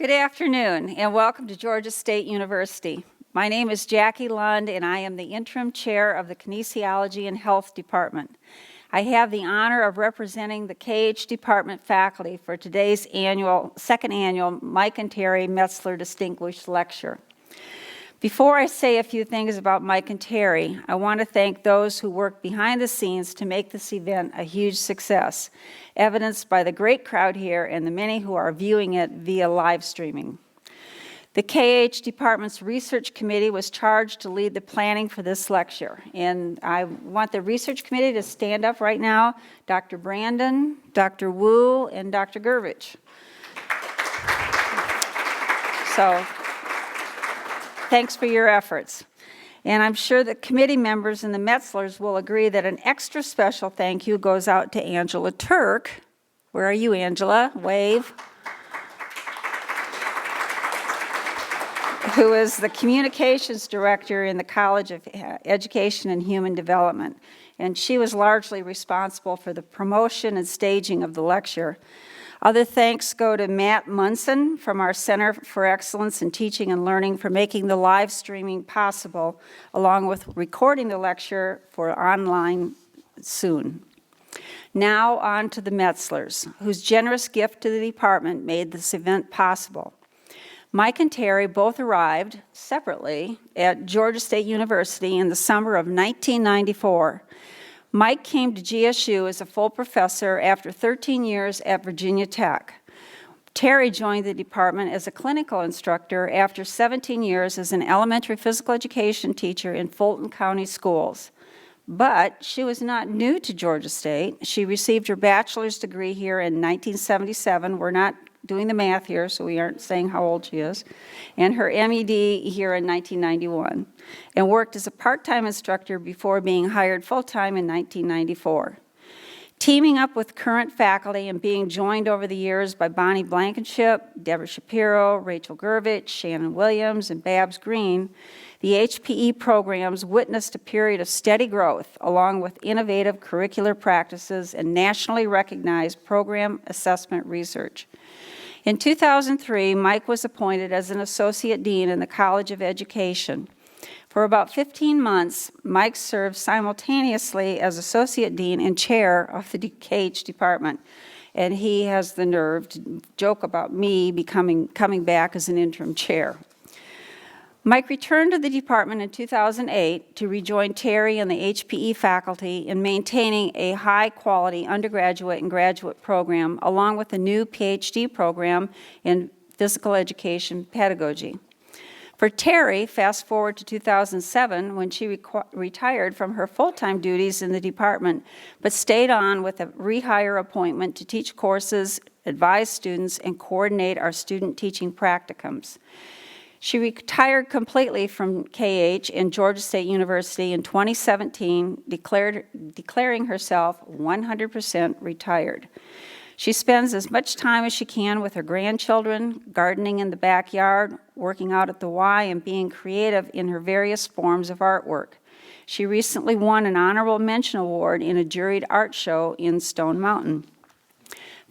Good afternoon, and welcome to Georgia State University. My name is Jackie Lund, and I am the interim chair of the Kinesiology and Health Department. I have the honor of representing the KH Department faculty for today's second annual Mike and Terry Metzler Distinguished Lecture. Before I say a few things about Mike and Terry, I want to thank those who worked behind the scenes to make this event a huge success, evidenced by the great crowd here and the many who are viewing it via live streaming. The KH Department's Research Committee was charged to lead the planning for this lecture, and I want the Research Committee to stand up right now. Dr. Brandon, Dr. Wu, and Dr. Gervich. So, thanks for your efforts. And I'm sure that committee members and the Metzlers will agree that an extra special thank you goes out to Angela Turk. Where are you, Angela? Wave. Who is the communications director in the College of Education and Human Development. And she was largely responsible for the promotion and staging of the lecture. Other thanks go to Matt Munson from our Center for Excellence in Teaching and Learning for making the live streaming possible, along with recording the lecture for online soon. Now on to the Metzlers, whose generous gift to the department made this event possible. Mike and Terry both arrived separately at Georgia State University in the summer of 1994. Mike came to GSU as a full professor after 13 years at Virginia Tech. Terry joined the department as a clinical instructor after 17 years as an elementary physical education teacher in Fulton County schools. But she was not new to Georgia State. She received her bachelor's degree here in 1977. We're not doing the math here, so we aren't saying how old she is, and her MED here in 1991, and worked as a part-time instructor before being hired full-time in 1994. Teaming up with current faculty and being joined over the years by Bonnie Blankenship, Deborah Shapiro, Rachel Gervich, Shannon Williams, and Babs Green, the HPE programs witnessed a period of steady growth, along with innovative curricular practices and nationally recognized program assessment research. In 2003, Mike was appointed as an associate dean in the College of Education. For about 15 months, Mike served simultaneously as associate dean and chair of the KH department. And he has the nerve to joke about me coming back as an interim chair. Mike returned to the department in 2008 to rejoin Terry and the HPE faculty in maintaining a high-quality undergraduate and graduate program, along with a new PhD program in physical education pedagogy. For Terry, fast forward to 2007, when she retired from her full-time duties in the department, but stayed on with a rehire appointment to teach courses, advise students, and coordinate our student teaching practicums. She retired completely from KH and Georgia State University in 2017, declaring herself 100% retired. She spends as much time as she can with her grandchildren, gardening in the backyard, working out at the Y, and being creative in her various forms of artwork. She recently won an honorable mention award in a juried art show in Stone Mountain.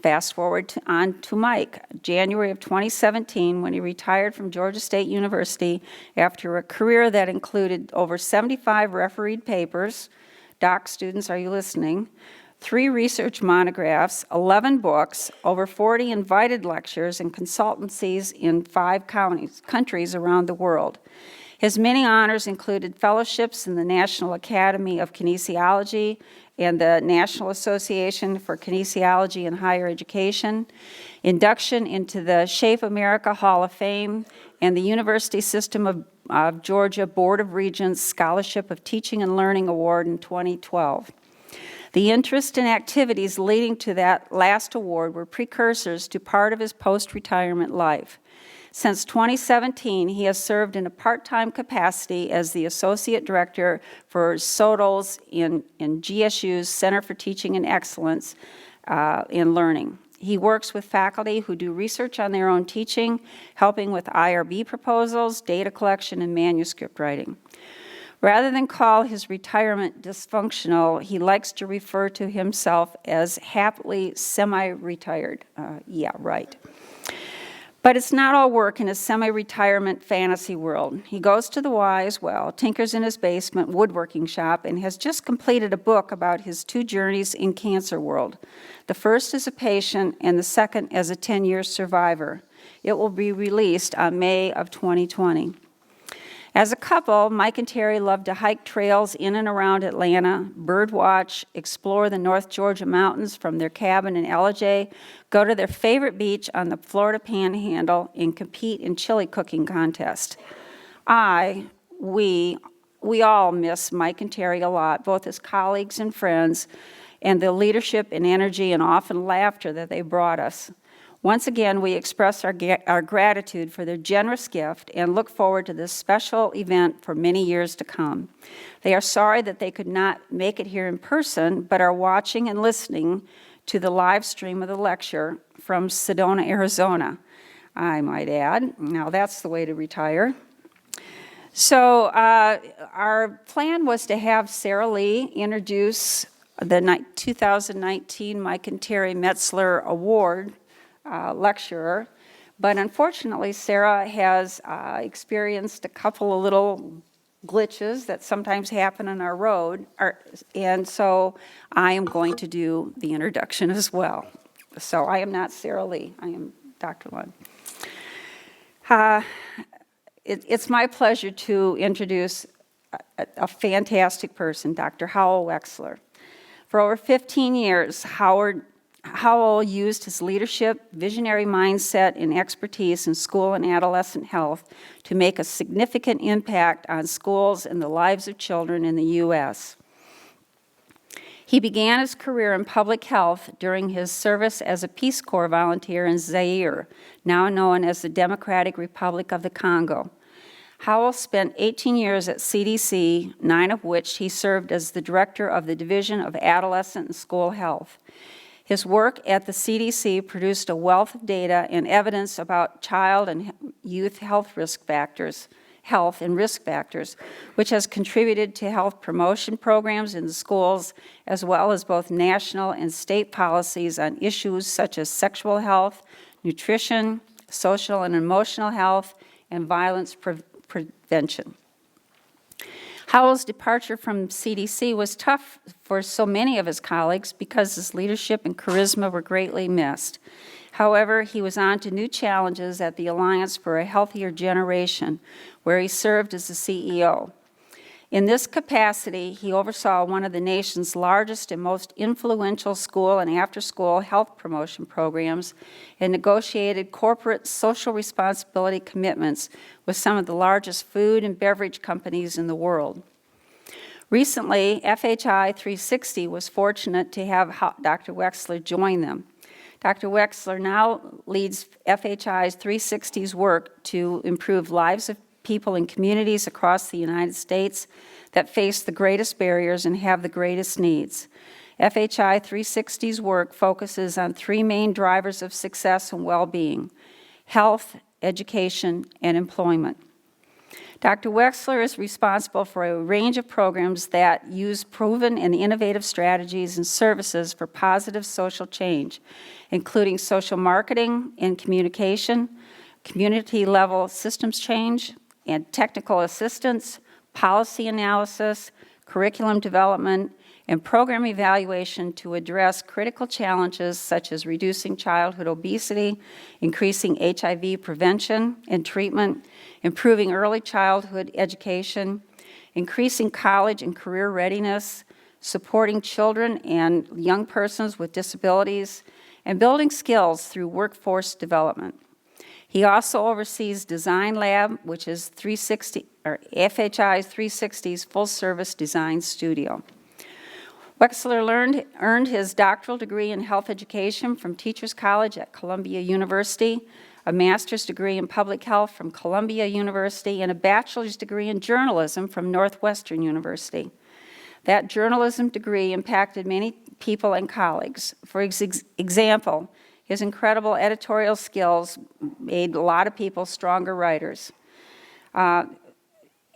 Fast forward on to Mike, January of 2017, when he retired from Georgia State University after a career that included over 75 refereed papers. Doc students, are you listening? 3 research monographs, 11 books, over 40 invited lectures and consultancies in 5 countries around the world. His many honors included fellowships in the National Academy of Kinesiology and the National Association for Kinesiology in Higher Education, induction into the Shape America Hall of Fame, and the University System of Georgia Board of Regents Scholarship of Teaching and Learning Award in 2012. The interest and activities leading to that last award were precursors to part of his post-retirement life. Since 2017, he has served in a part-time capacity as the Associate Director for SOTLs in GSU's Center for Teaching and Excellence in Learning. He works with faculty who do research on their own teaching, helping with IRB proposals, data collection, and manuscript writing. Rather than call his retirement dysfunctional, he likes to refer to himself as happily semi-retired. Yeah, right. But it's not all work in his semi-retirement fantasy world. He goes to the Y as well, tinkers in his basement woodworking shop, and has just completed a book about his 2 journeys in cancer world. The first as a patient and the second as a 10-year survivor. It will be released on May of 2020. As a couple, Mike and Terry love to hike trails in and around Atlanta, bird watch, explore the North Georgia mountains from their cabin in Ellijay, go to their favorite beach on the Florida Panhandle, and compete in chili cooking contests. We all miss Mike and Terry a lot, both as colleagues and friends, and the leadership and energy and often laughter that they brought us. Once again, we express our gratitude for their generous gift and look forward to this special event for many years to come. They are sorry that they could not make it here in person, but are watching and listening to the live stream of the lecture from Sedona, Arizona, I might add. Now that's the way to retire. So our plan was to have Sarah Lee introduce the 2019 Mike and Terry Metzler Award lecturer, but unfortunately Sarah has experienced a couple of little glitches that sometimes happen on our road, and so I am going to do the introduction as well. So I am not Sarah Lee, I am Dr. Lund. It's my pleasure to introduce a fantastic person, Dr. Howell Wechsler. For over 15 years, Howell used his leadership, visionary mindset, and expertise in school and adolescent health to make a significant impact on schools and the lives of children in the U.S. He began his career in public health during his service as a Peace Corps volunteer in Zaire, now known as the Democratic Republic of the Congo. Howell spent 18 years at CDC, 9 of which he served as the director of the Division of Adolescent and School Health. His work at the CDC produced a wealth of data and evidence about child and youth health and risk factors, which has contributed to health promotion programs in the schools, as well as both national and state policies on issues such as sexual health, nutrition, social and emotional health, and violence prevention. Howell's departure from CDC was tough for so many of his colleagues because his leadership and charisma were greatly missed. However, he was on to new challenges at the Alliance for a Healthier Generation, where he served as the CEO. In this capacity, he oversaw one of the nation's largest and most influential school and after-school health promotion programs and negotiated corporate social responsibility commitments with some of the largest food and beverage companies in the world. Recently, FHI 360 was fortunate to have Dr. Wechsler join them. Dr. Wechsler now leads FHI's 360's work to improve lives of people in communities across the United States that face the greatest barriers and have the greatest needs. FHI 360's work focuses on 3 main drivers of success and well-being: health, education, and employment. Dr. Wechsler is responsible for a range of programs that use proven and innovative strategies and services for positive social change, including social marketing and communication, community-level systems change, and technical assistance, policy analysis, curriculum development, and program evaluation to address critical challenges such as reducing childhood obesity, increasing HIV prevention and treatment, improving early childhood education, increasing college and career readiness, supporting children and young persons with disabilities, and building skills through workforce development. He also oversees Design Lab, which is FHI's 360's full-service design studio. Wechsler earned his doctoral degree in health education from Teachers College at Columbia University, a master's degree in public health from Columbia University, and a bachelor's degree in journalism from Northwestern University. That journalism degree impacted many people and colleagues. For example, his incredible editorial skills made a lot of people stronger writers. And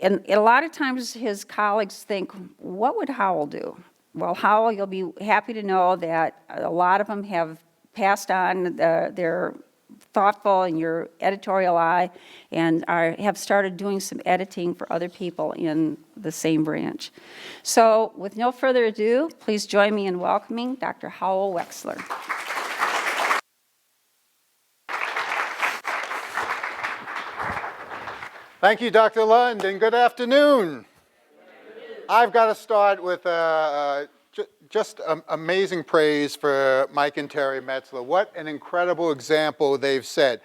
a lot of times his colleagues think, what would Howell do? Well, Howell, you'll be happy to know that a lot of them have passed on their thoughtful and your editorial eye, and have started doing some editing for other people in the same branch. So with no further ado, please join me in welcoming Dr. Howell Wechsler. Thank you, Dr. Lund, and good afternoon. I've got to start with just amazing praise for Mike and Terry Metzler. What an incredible example they've set.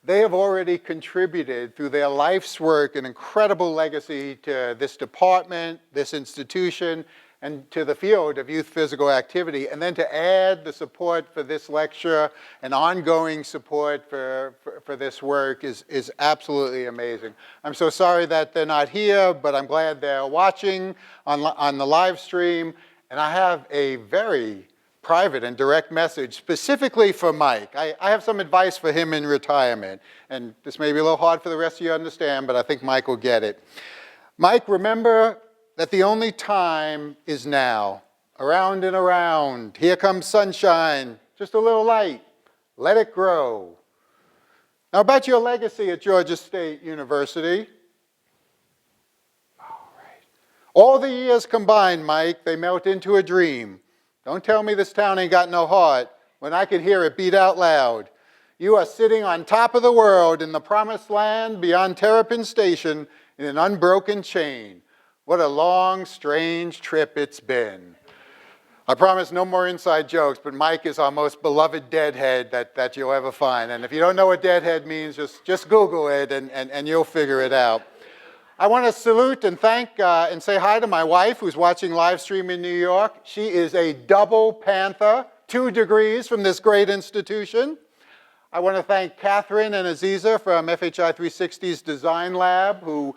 They have already contributed through their life's work an incredible legacy to this department, this institution, and to the field of youth physical activity. And then to add the support for this lecture and ongoing support for this work is absolutely amazing. I'm so sorry that they're not here, but I'm glad they're watching on the live stream. And I have a very private and direct message specifically for Mike. I have some advice for him in retirement. And this may be a little hard for the rest of you to understand, but I think Mike will get it. Mike, remember that the only time is now. Around and around, here comes sunshine, just a little light, let it grow. Now about your legacy at Georgia State University. All right. All the years combined, Mike, they melt into a dream. Don't tell me this town ain't got no heart when I can hear it beat out loud. You are sitting on top of the world in the promised land beyond Terrapin Station in an unbroken chain. What a long, strange trip it's been. I promise no more inside jokes, but Mike is our most beloved deadhead that you'll ever find. And if you don't know what deadhead means, just Google it and you'll figure it out. I want to salute and thank and say hi to my wife who's watching live stream in New York. She is a double Panther, 2 degrees from this great institution. I want to thank Catherine and Aziza from FHI 360's Design Lab who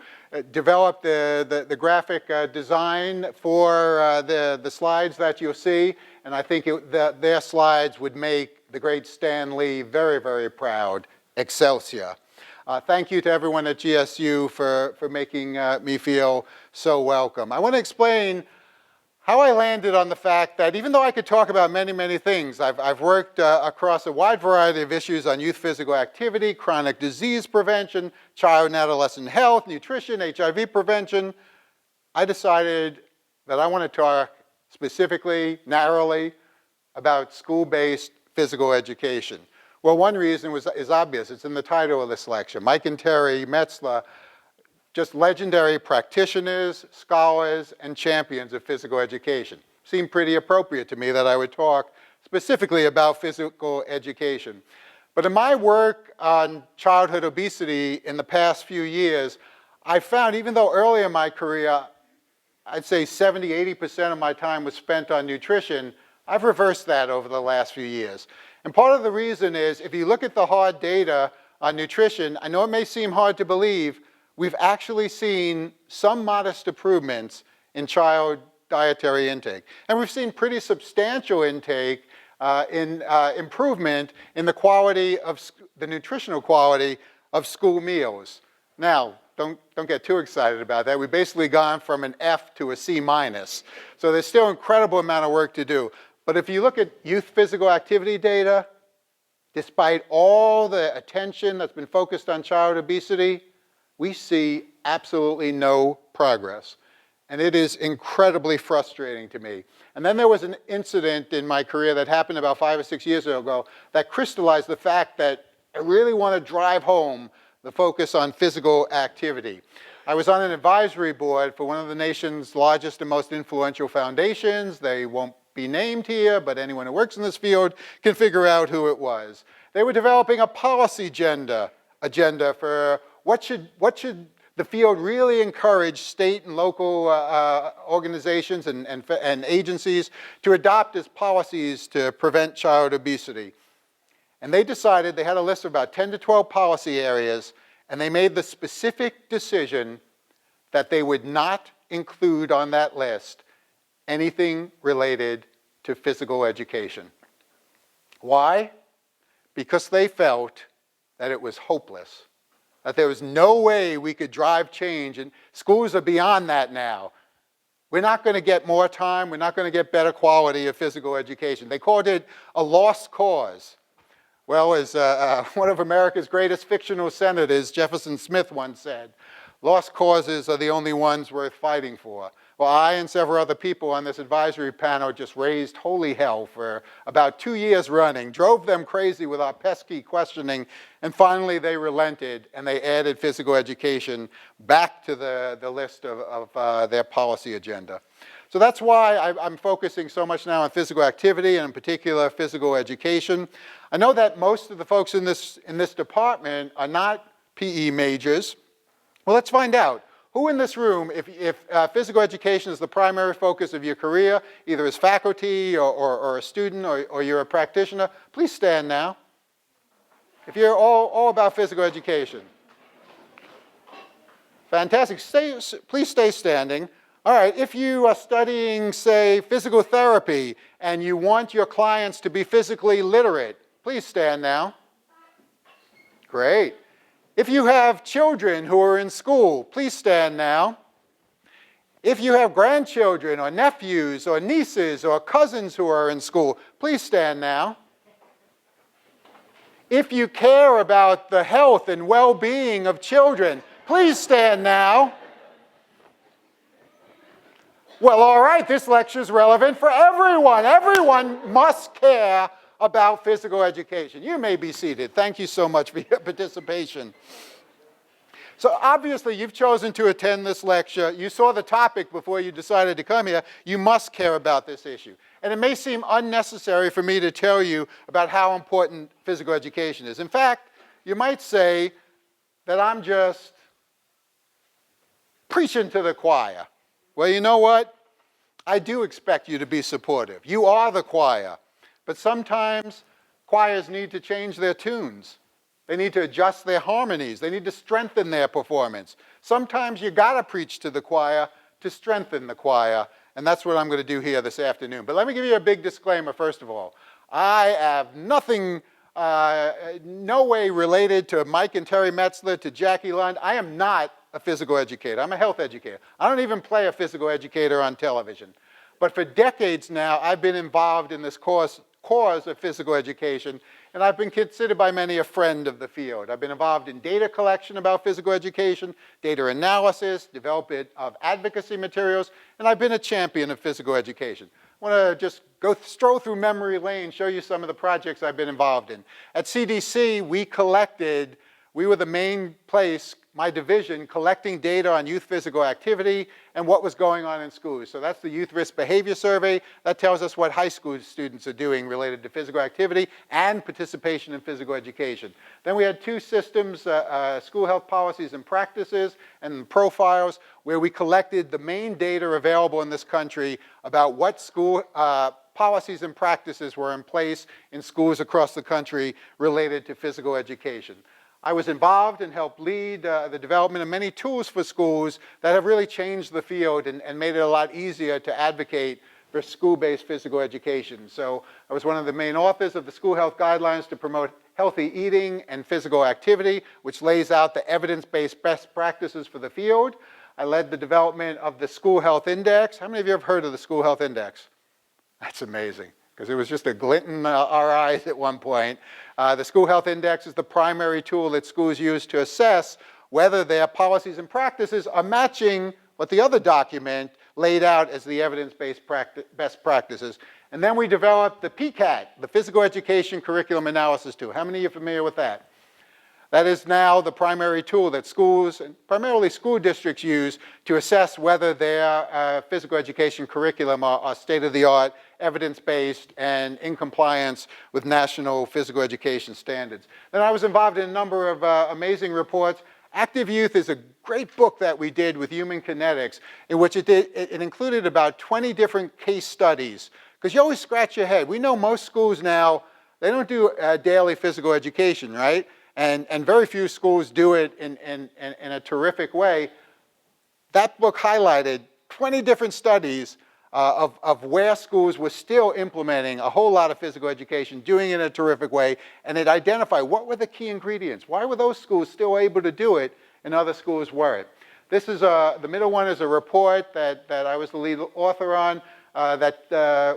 developed the graphic design for the slides that you'll see. And I think their slides would make the great Stan Lee very, very proud. Excelsior. Thank you to everyone at GSU for making me feel so welcome. I want to explain how I landed on the fact that even though I could talk about many, many things, I've worked across a wide variety of issues on youth physical activity, chronic disease prevention, child and adolescent health, nutrition, HIV prevention. I decided that I want to talk specifically, narrowly, about school-based physical education. Well, one reason is obvious. It's in the title of this lecture. Mike and Terry Metzler, just legendary practitioners, scholars, and champions of physical education. Seemed pretty appropriate to me that I would talk specifically about physical education. But in my work on childhood obesity in the past few years, I found, even though early in my career, I'd say 70, 80% of my time was spent on nutrition, I've reversed that over the last few years. And part of the reason is, if you look at the hard data on nutrition, I know it may seem hard to believe, we've actually seen some modest improvements in child dietary intake. And we've seen pretty substantial intake improvement in the quality of the nutritional quality of school meals. Now, don't get too excited about that. We've basically gone from an F to a C minus. So there's still an incredible amount of work to do. But if you look at youth physical activity data, despite all the attention that's been focused on child obesity, we see absolutely no progress. And it is incredibly frustrating to me. And then there was an incident in my career that happened about 5 or 6 years ago that crystallized the fact that I really want to drive home the focus on physical activity. I was on an advisory board for one of the nation's largest and most influential foundations. They won't be named here, but anyone who works in this field can figure out who it was. They were developing a policy agenda for what should the field really encourage state and local organizations and agencies to adopt as policies to prevent child obesity. And they decided, they had a list of about 10 to 12 policy areas, and they made the specific decision that they would not include on that list anything related to physical education. Why? Because they felt that it was hopeless, that there was no way we could drive change, and schools are beyond that now. We're not going to get more time, we're not going to get better quality of physical education. They called it a lost cause. Well, as one of America's greatest fictional senators, Jefferson Smith, once said, lost causes are the only ones worth fighting for. Well, I and several other people on this advisory panel just raised holy hell for about 2 years running, drove them crazy with our pesky questioning, and finally they relented and they added physical education back to the list of their policy agenda. So that's why I'm focusing so much now on physical activity and in particular physical education. I know that most of the folks in this department are not PE majors. Well, let's find out. Who in this room, if physical education is the primary focus of your career, either as faculty or a student or you're a practitioner, please stand now. If you're all about physical education. Fantastic. Please stay standing. All right, if you are studying, say, physical therapy and you want your clients to be physically literate, please stand now. Great. If you have children who are in school, please stand now. If you have grandchildren or nephews or nieces or cousins who are in school, please stand now. If you care about the health and well-being of children, please stand now. Well, all right, this lecture is relevant for everyone. Everyone must care about physical education. You may be seated. Thank you so much for your participation. So obviously, you've chosen to attend this lecture. You saw the topic before you decided to come here. You must care about this issue. And it may seem unnecessary for me to tell you about how important physical education is. In fact, you might say that I'm just preaching to the choir. Well, you know what? I do expect you to be supportive. You are the choir. But sometimes choirs need to change their tunes. They need to adjust their harmonies. They need to strengthen their performance. Sometimes you gotta preach to the choir to strengthen the choir, and that's what I'm gonna do here this afternoon. But let me give you a big disclaimer first of all. I have nothing, no way related to Mike and Terry Metzler, to Jackie Lund. I am not a physical educator. I'm a health educator. I don't even play a physical educator on television. But for decades now, I've been involved in this cause of physical education, and I've been considered by many a friend of the field. I've been involved in data collection about physical education, data analysis, development of advocacy materials, and I've been a champion of physical education. I want to just stroll through memory lane, show you some of the projects I've been involved in. At CDC, we were the main place, my division, collecting data on youth physical activity and what was going on in schools. So that's the Youth Risk Behavior Survey. That tells us what high school students are doing related to physical activity and participation in physical education. Then we had two systems, school health policies and practices and profiles, where we collected the main data available in this country about what school policies and practices were in place in schools across the country related to physical education. I was involved and helped lead the development of many tools for schools that have really changed the field and made it a lot easier to advocate for school-based physical education. So I was one of the main authors of the School Health Guidelines to promote healthy eating and physical activity, which lays out the evidence-based best practices for the field. I led the development of the School Health Index. How many of you have heard of the School Health Index? That's amazing, because it was just a glint in our eyes at one point. The School Health Index is the primary tool that schools use to assess whether their policies and practices are matching what the other document laid out as the evidence-based best practices. And then we developed the PCAT, the Physical Education Curriculum Analysis Tool. How many of you are familiar with that? That is now the primary tool that schools, and primarily school districts, use to assess whether their physical education curriculum are state-of-the-art, evidence-based, and in compliance with national physical education standards. Then I was involved in a number of amazing reports. Active Youth is a great book that we did with Human Kinetics, in which it included about 20 different case studies. Because you always scratch your head. We know most schools now, they don't do daily physical education, right? And very few schools do it in a terrific way. That book highlighted 20 different studies of where schools were still implementing a whole lot of physical education, doing it in a terrific way, and it identified what were the key ingredients. Why were those schools still able to do it and other schools weren't? This is the middle one is a report that I was the lead author on that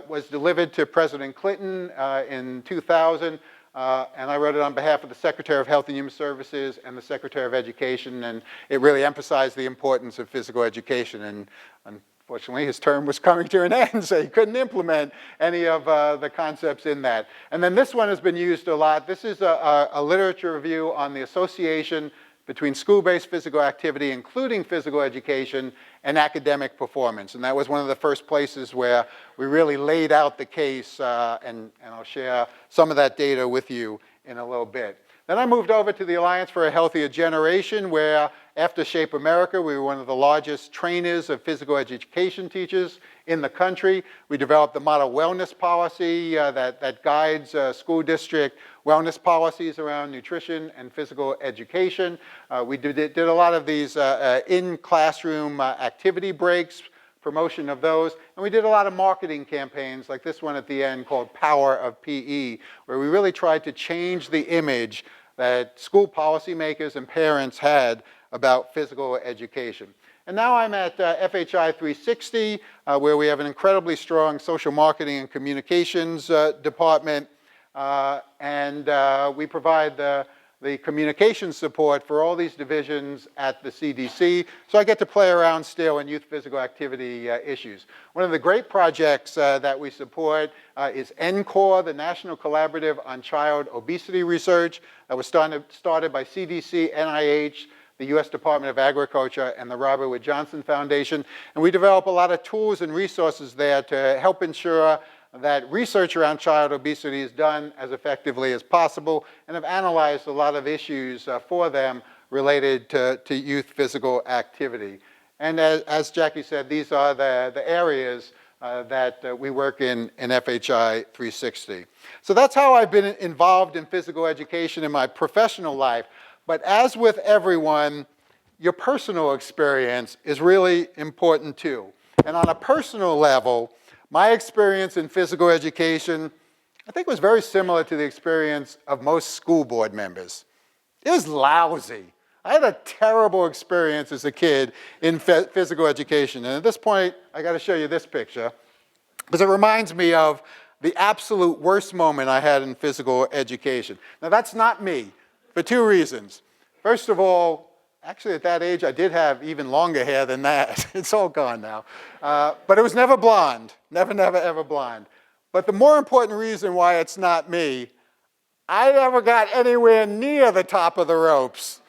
was delivered to President Clinton in 2000. and I wrote it on behalf of the Secretary of Health and Human Services and the Secretary of Education, and it really emphasized the importance of physical education. And unfortunately, his term was coming to an end, so he couldn't implement any of the concepts in that. And then this one has been used a lot. This is a literature review on the association between school-based physical activity, including physical education, and academic performance. And that was one of the first places where we really laid out the case, and I'll share some of that data with you in a little bit. Then I moved over to the Alliance for a Healthier Generation, where after Shape America, we were one of the largest trainers of physical education teachers in the country. We developed the model wellness policy that guides school district wellness policies around nutrition and physical education. We did a lot of these in-classroom activity breaks, promotion of those, and we did a lot of marketing campaigns like this one at the end called Power of PE, where we really tried to change the image that school policymakers and parents had about physical education. And now I'm at FHI 360, where we have an incredibly strong social marketing and communications department, and we provide the communication support for all these divisions at the CDC. So I get to play around still in youth physical activity issues. One of the great projects that we support is NCORE, the National Collaborative on Child Obesity Research, that was started by CDC, NIH, the U.S. Department of Agriculture, and the Robert Wood Johnson Foundation. And we develop a lot of tools and resources there to help ensure that research around child obesity is done as effectively as possible, and have analyzed a lot of issues for them related to youth physical activity. And as Jackie said, these are the areas that we work in FHI 360. So that's how I've been involved in physical education in my professional life. But as with everyone, your personal experience is really important too. And on a personal level, my experience in physical education, I think, was very similar to the experience of most school board members. It was lousy. I had a terrible experience as a kid in physical education. And at this point, I got to show you this picture, because it reminds me of the absolute worst moment I had in physical education. Now, that's not me, for two reasons. First of all, actually at that age, I did have even longer hair than that. It's all gone now. But it was never blonde. Never, never, ever blonde. But the more important reason why it's not me, I never got anywhere near the top of the ropes.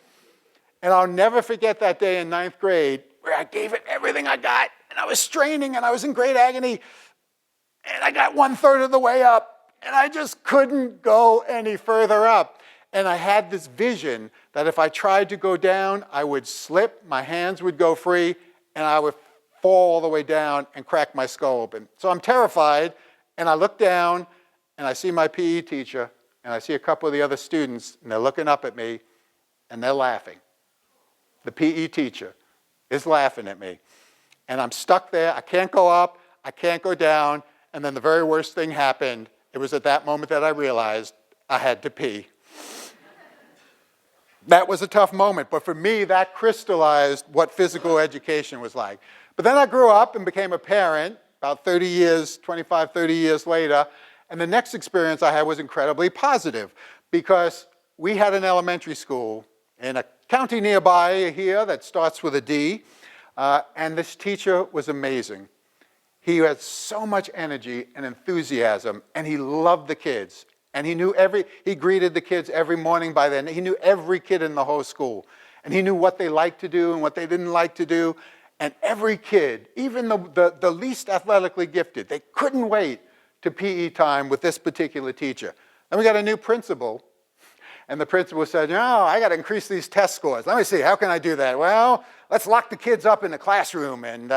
And I'll never forget that day in 9th grade where I gave it everything I got. And I was straining and I was in great agony. And I got 1/3 of the way up. And I just couldn't go any further up. And I had this vision that if I tried to go down, I would slip, my hands would go free, and I would fall all the way down and crack my skull open. So I'm terrified, and I look down, and I see my PE teacher, and I see a couple of the other students, and they're looking up at me, and they're laughing. The PE teacher is laughing at me. And I'm stuck there. I can't go up, I can't go down, and then the very worst thing happened. It was at that moment that I realized I had to pee. That was a tough moment, but for me, that crystallized what physical education was like. But then I grew up and became a parent about 30 years, 25, 30 years later, and the next experience I had was incredibly positive, because we had an elementary school in a county nearby here that starts with a D, and this teacher was amazing. He had so much energy and enthusiasm, and he loved the kids. And he greeted the kids every morning by then. He knew every kid in the whole school. And he knew what they liked to do and what they didn't like to do. And every kid, even the least athletically gifted, they couldn't wait to PE time with this particular teacher. Then we got a new principal. And the principal said, I got to increase these test scores. Let me see, how can I do that? Well, let's lock the kids up in the classroom, and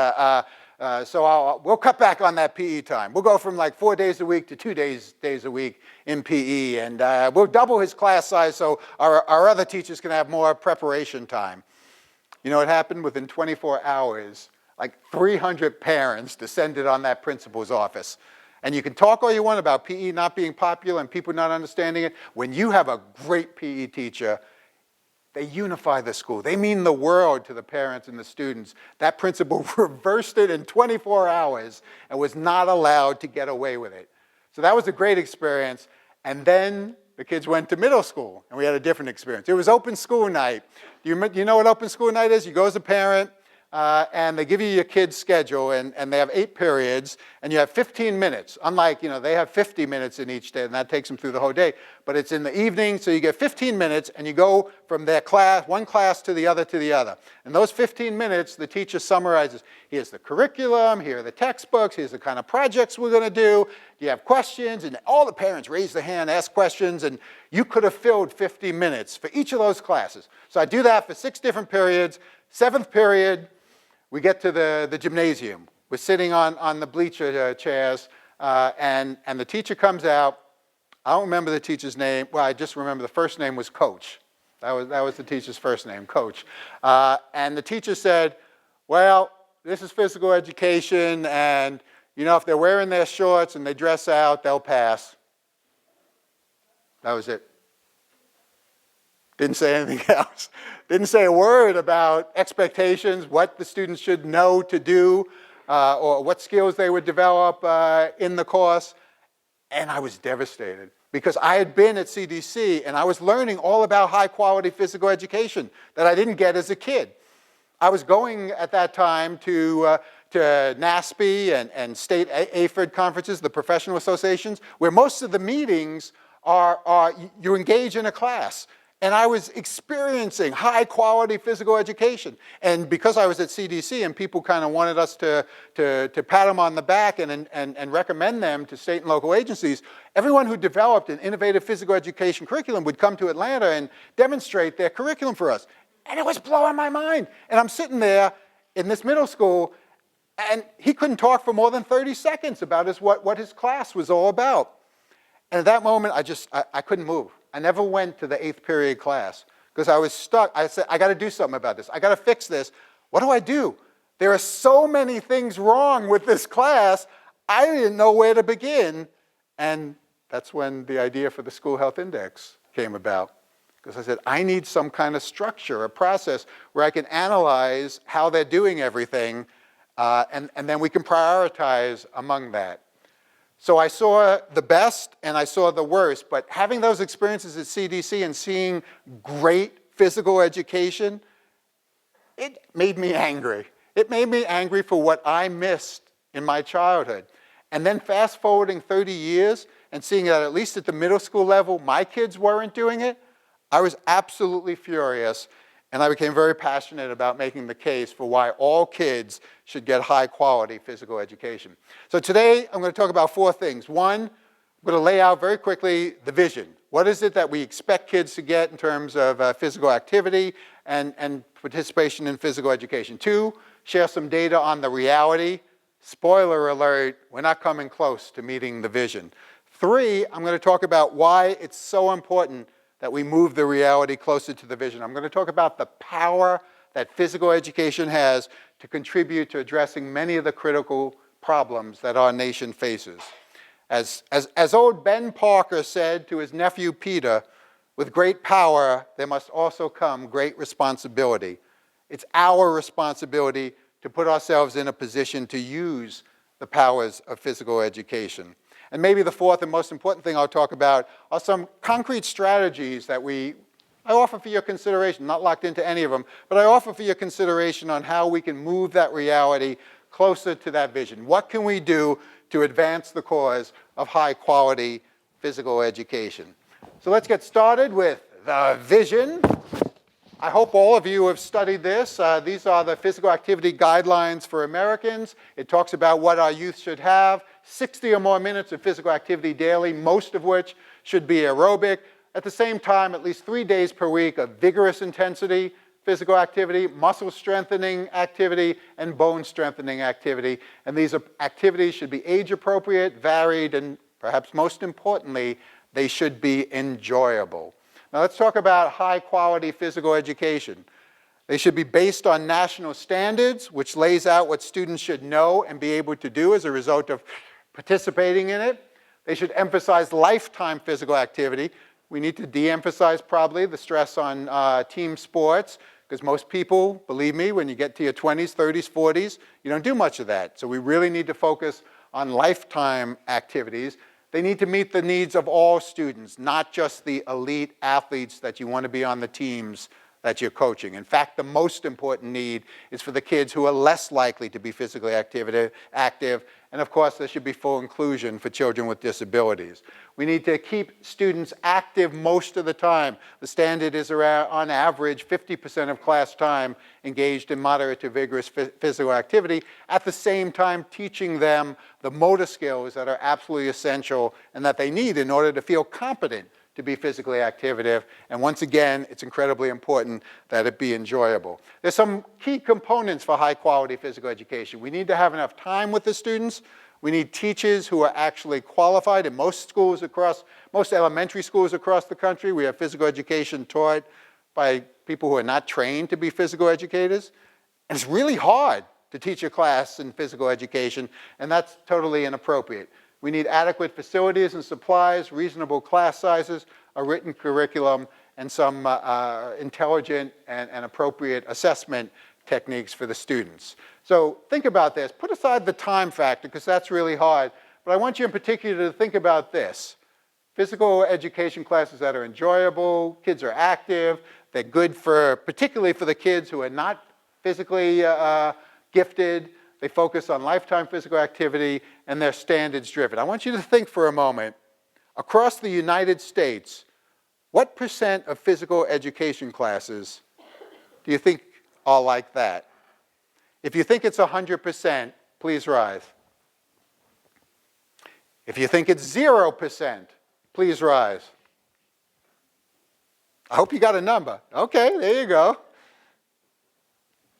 so we'll cut back on that PE time. We'll go from like 4 days a week to 2 days a week in PE, and we'll double his class size so our other teachers can have more preparation time. You know what happened? Within 24 hours, like 300 parents descended on that principal's office. And you can talk all you want about PE not being popular and people not understanding it. When you have a great PE teacher, they unify the school. They mean the world to the parents and the students. That principal reversed it in 24 hours and was not allowed to get away with it. So that was a great experience. And then the kids went to middle school, and we had a different experience. It was open school night. Do you know what open school night is? You go as a parent, and they give you your kid's schedule, and they have 8 periods, and you have 15 minutes. Unlike, they have 50 minutes in each day, and that takes them through the whole day. But it's in the evening, so you get 15 minutes, and you go from their class, one class to the other to the other. And those 15 minutes, the teacher summarizes, here's the curriculum, here are the textbooks, here's the kind of projects we're going to do. Do you have questions? And all the parents raise their hand, ask questions, and you could have filled 50 minutes for each of those classes. So I do that for 6 different periods. 7th period, we get to the gymnasium. We're sitting on the bleacher chairs, and the teacher comes out. I don't remember the teacher's name. Well, I just remember the first name was Coach. That was the teacher's first name, Coach. And the teacher said, well, this is physical education, and if they're wearing their shorts and they dress out, they'll pass. That was it. Didn't say anything else. Didn't say a word about expectations, what the students should know to do, or what skills they would develop in the course. And I was devastated because I had been at CDC and I was learning all about high quality physical education that I didn't get as a kid. I was going at that time to NASPE and state AFID conferences, the professional associations, where most of the meetings are you engage in a class. And I was experiencing high quality physical education. And because I was at CDC and people kind of wanted us to pat them on the back and recommend them to state and local agencies, everyone who developed an innovative physical education curriculum would come to Atlanta and demonstrate their curriculum for us. And it was blowing my mind. And I'm sitting there in this middle school, and he couldn't talk for more than 30 seconds about what his class was all about. And at that moment, I couldn't move. I never went to the 8th period class because I was stuck. I said, I got to do something about this. I got to fix this. What do I do? There are so many things wrong with this class. I didn't know where to begin. And that's when the idea for the School Health Index came about. Because I said, I need some kind of structure, a process where I can analyze how they're doing everything, and then we can prioritize among that. So I saw the best and I saw the worst, but having those experiences at CDC and seeing great physical education, it made me angry. It made me angry for what I missed in my childhood. And then fast forwarding 30 years and seeing that at least at the middle school level, my kids weren't doing it, I was absolutely furious. And I became very passionate about making the case for why all kids should get high quality physical education. So today I'm going to talk about 4 things. 1, I'm going to lay out very quickly the vision. What is it that we expect kids to get in terms of physical activity and participation in physical education? 2, share some data on the reality. Spoiler alert, we're not coming close to meeting the vision. 3, I'm going to talk about why it's so important that we move the reality closer to the vision. I'm going to talk about the power that physical education has to contribute to addressing many of the critical problems that our nation faces. As old Ben Parker said to his nephew Peter, with great power, there must also come great responsibility. It's our responsibility to put ourselves in a position to use the powers of physical education. And maybe the 4th and most important thing I'll talk about are some concrete strategies that I offer for your consideration, not locked into any of them, but I offer for your consideration on how we can move that reality closer to that vision. What can we do to advance the cause of high quality physical education? So let's get started with the vision. I hope all of you have studied this. These are the physical activity guidelines for Americans. It talks about what our youth should have. 60 or more minutes of physical activity daily, most of which should be aerobic. At the same time, at least 3 days per week of vigorous intensity physical activity, muscle strengthening activity, and bone strengthening activity. And these activities should be age appropriate, varied, and perhaps most importantly, they should be enjoyable. Now let's talk about high quality physical education. They should be based on national standards, which lays out what students should know and be able to do as a result of participating in it. They should emphasize lifetime physical activity. We need to de-emphasize probably the stress on team sports, because most people, believe me, when you get to your 20s, 30s, 40s, you don't do much of that. So we really need to focus on lifetime activities. They need to meet the needs of all students, not just the elite athletes that you want to be on the teams that you're coaching. In fact, the most important need is for the kids who are less likely to be physically active. And of course, there should be full inclusion for children with disabilities. We need to keep students active most of the time. The standard is around, on average, 50% of class time engaged in moderate to vigorous physical activity, at the same time teaching them the motor skills that are absolutely essential and that they need in order to feel competent to be physically active. And once again, it's incredibly important that it be enjoyable. There's some key components for high quality physical education. We need to have enough time with the students. We need teachers who are actually qualified. In most elementary schools across the country, we have physical education taught by people who are not trained to be physical educators. And it's really hard to teach a class in physical education, and that's totally inappropriate. We need adequate facilities and supplies, reasonable class sizes, a written curriculum, and some intelligent and appropriate assessment techniques for the students. So think about this. Put aside the time factor, because that's really hard. But I want you in particular to think about this. Physical education classes that are enjoyable, kids are active, they're good particularly for the kids who are not physically gifted. They focus on lifetime physical activity, and they're standards driven. I want you to think for a moment, across the United States, what percent of physical education classes do you think are like that? If you think it's 100%, please rise. If you think it's 0%, please rise. I hope you got a number. Okay, there you go.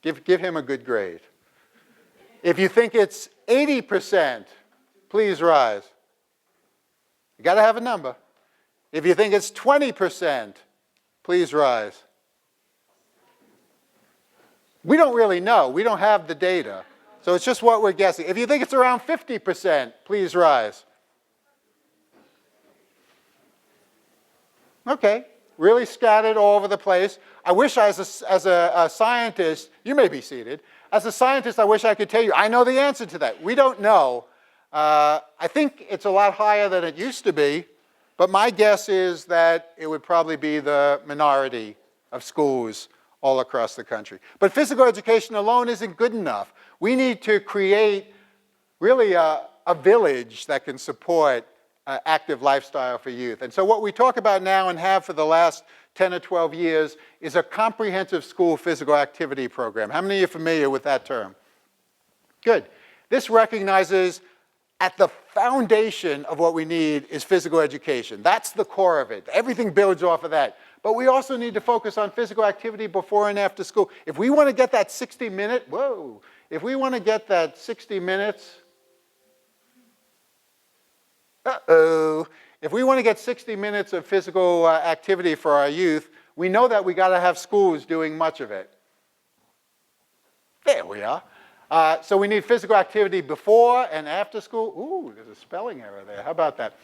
Give him a good grade. If you think it's 80%, please rise. You got to have a number. If you think it's 20%, please rise. We don't really know. We don't have the data. So it's just what we're guessing. If you think it's around 50%, please rise. Okay, really scattered all over the place. I wish as a scientist, you may be seated. As a scientist, I wish I could tell you, I know the answer to that. We don't know. I think it's a lot higher than it used to be, but my guess is that it would probably be the minority of schools all across the country. But physical education alone isn't good enough. We need to create really a village that can support active lifestyle for youth. And so what we talk about now and have for the last 10 or 12 years is a comprehensive school physical activity program. How many of you are familiar with that term? Good. This recognizes at the foundation of what we need is physical education. That's the core of it. Everything builds off of that. But we also need to focus on physical activity before and after school. If we want to get that 60-minute, if we want to get that 60 minutes, if we want to get 60 minutes of physical activity for our youth, we know that we got to have schools doing much of it. There we are. So we need physical activity before and after school. Ooh, there's a spelling error there. How about that?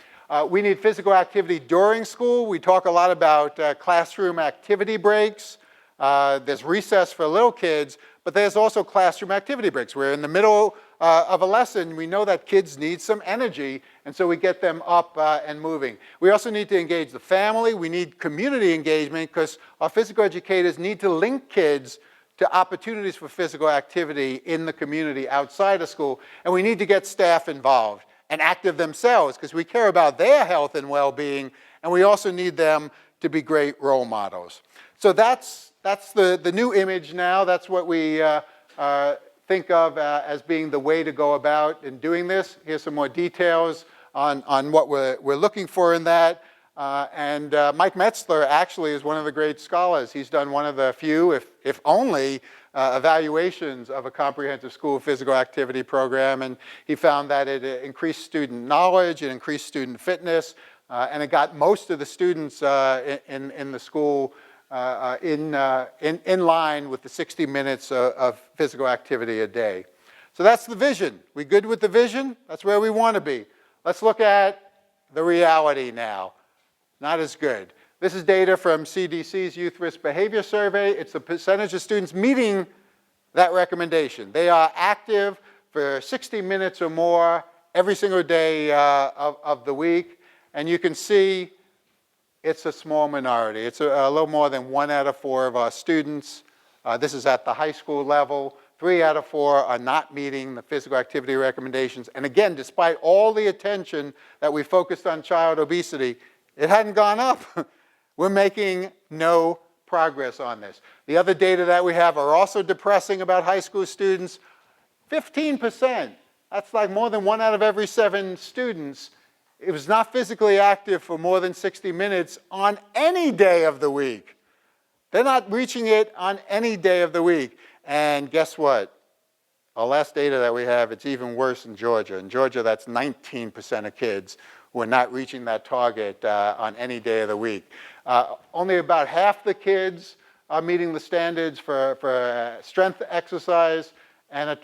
We need physical activity during school. We talk a lot about classroom activity breaks. There's recess for little kids, but there's also classroom activity breaks. We're in the middle of a lesson. We know that kids need some energy, and so we get them up and moving. We also need to engage the family. We need community engagement because our physical educators need to link kids to opportunities for physical activity in the community outside of school, and we need to get staff involved and active themselves because we care about their health and well-being, and we also need them to be great role models. So that's the new image now. That's what we think of as being the way to go about in doing this. Here's some more details on what we're looking for in that. Mike Metzler actually is one of the great scholars. He's done one of the few, if only, evaluations of a comprehensive school physical activity program, and he found that it increased student knowledge, it increased student fitness, and it got most of the students in the school in line with the 60 minutes of physical activity a day. So that's the vision. We good with the vision? That's where we want to be. Let's look at the reality now. Not as good. This is data from CDC's Youth Risk Behavior Survey. It's the percentage of students meeting that recommendation. They are active for 60 minutes or more every single day of the week. And you can see it's a small minority. It's a little more than 1 out of 4 of our students. This is at the high school level. 3 out of 4 are not meeting the physical activity recommendations. And again, despite all the attention that we focused on child obesity, it hadn't gone up. We're making no progress on this. The other data that we have are also depressing about high school students. 15%, that's like more than 1 out of every 7 students, it was not physically active for more than 60 minutes on any day of the week. They're not reaching it on any day of the week. And guess what? Our last data that we have, it's even worse in Georgia. In Georgia, that's 19% of kids who are not reaching that target on any day of the week. Only about half the kids are meeting the standards for strength exercise, and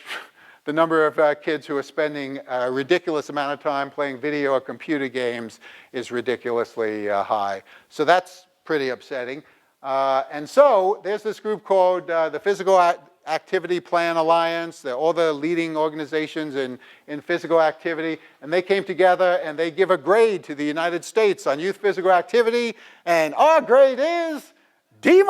the number of kids who are spending a ridiculous amount of time playing video or computer games is ridiculously high. So that's pretty upsetting. And so there's this group called the Physical Activity Plan Alliance. They're all the leading organizations in physical activity. And they came together and they give a grade to the United States on youth physical activity. And our grade is D-.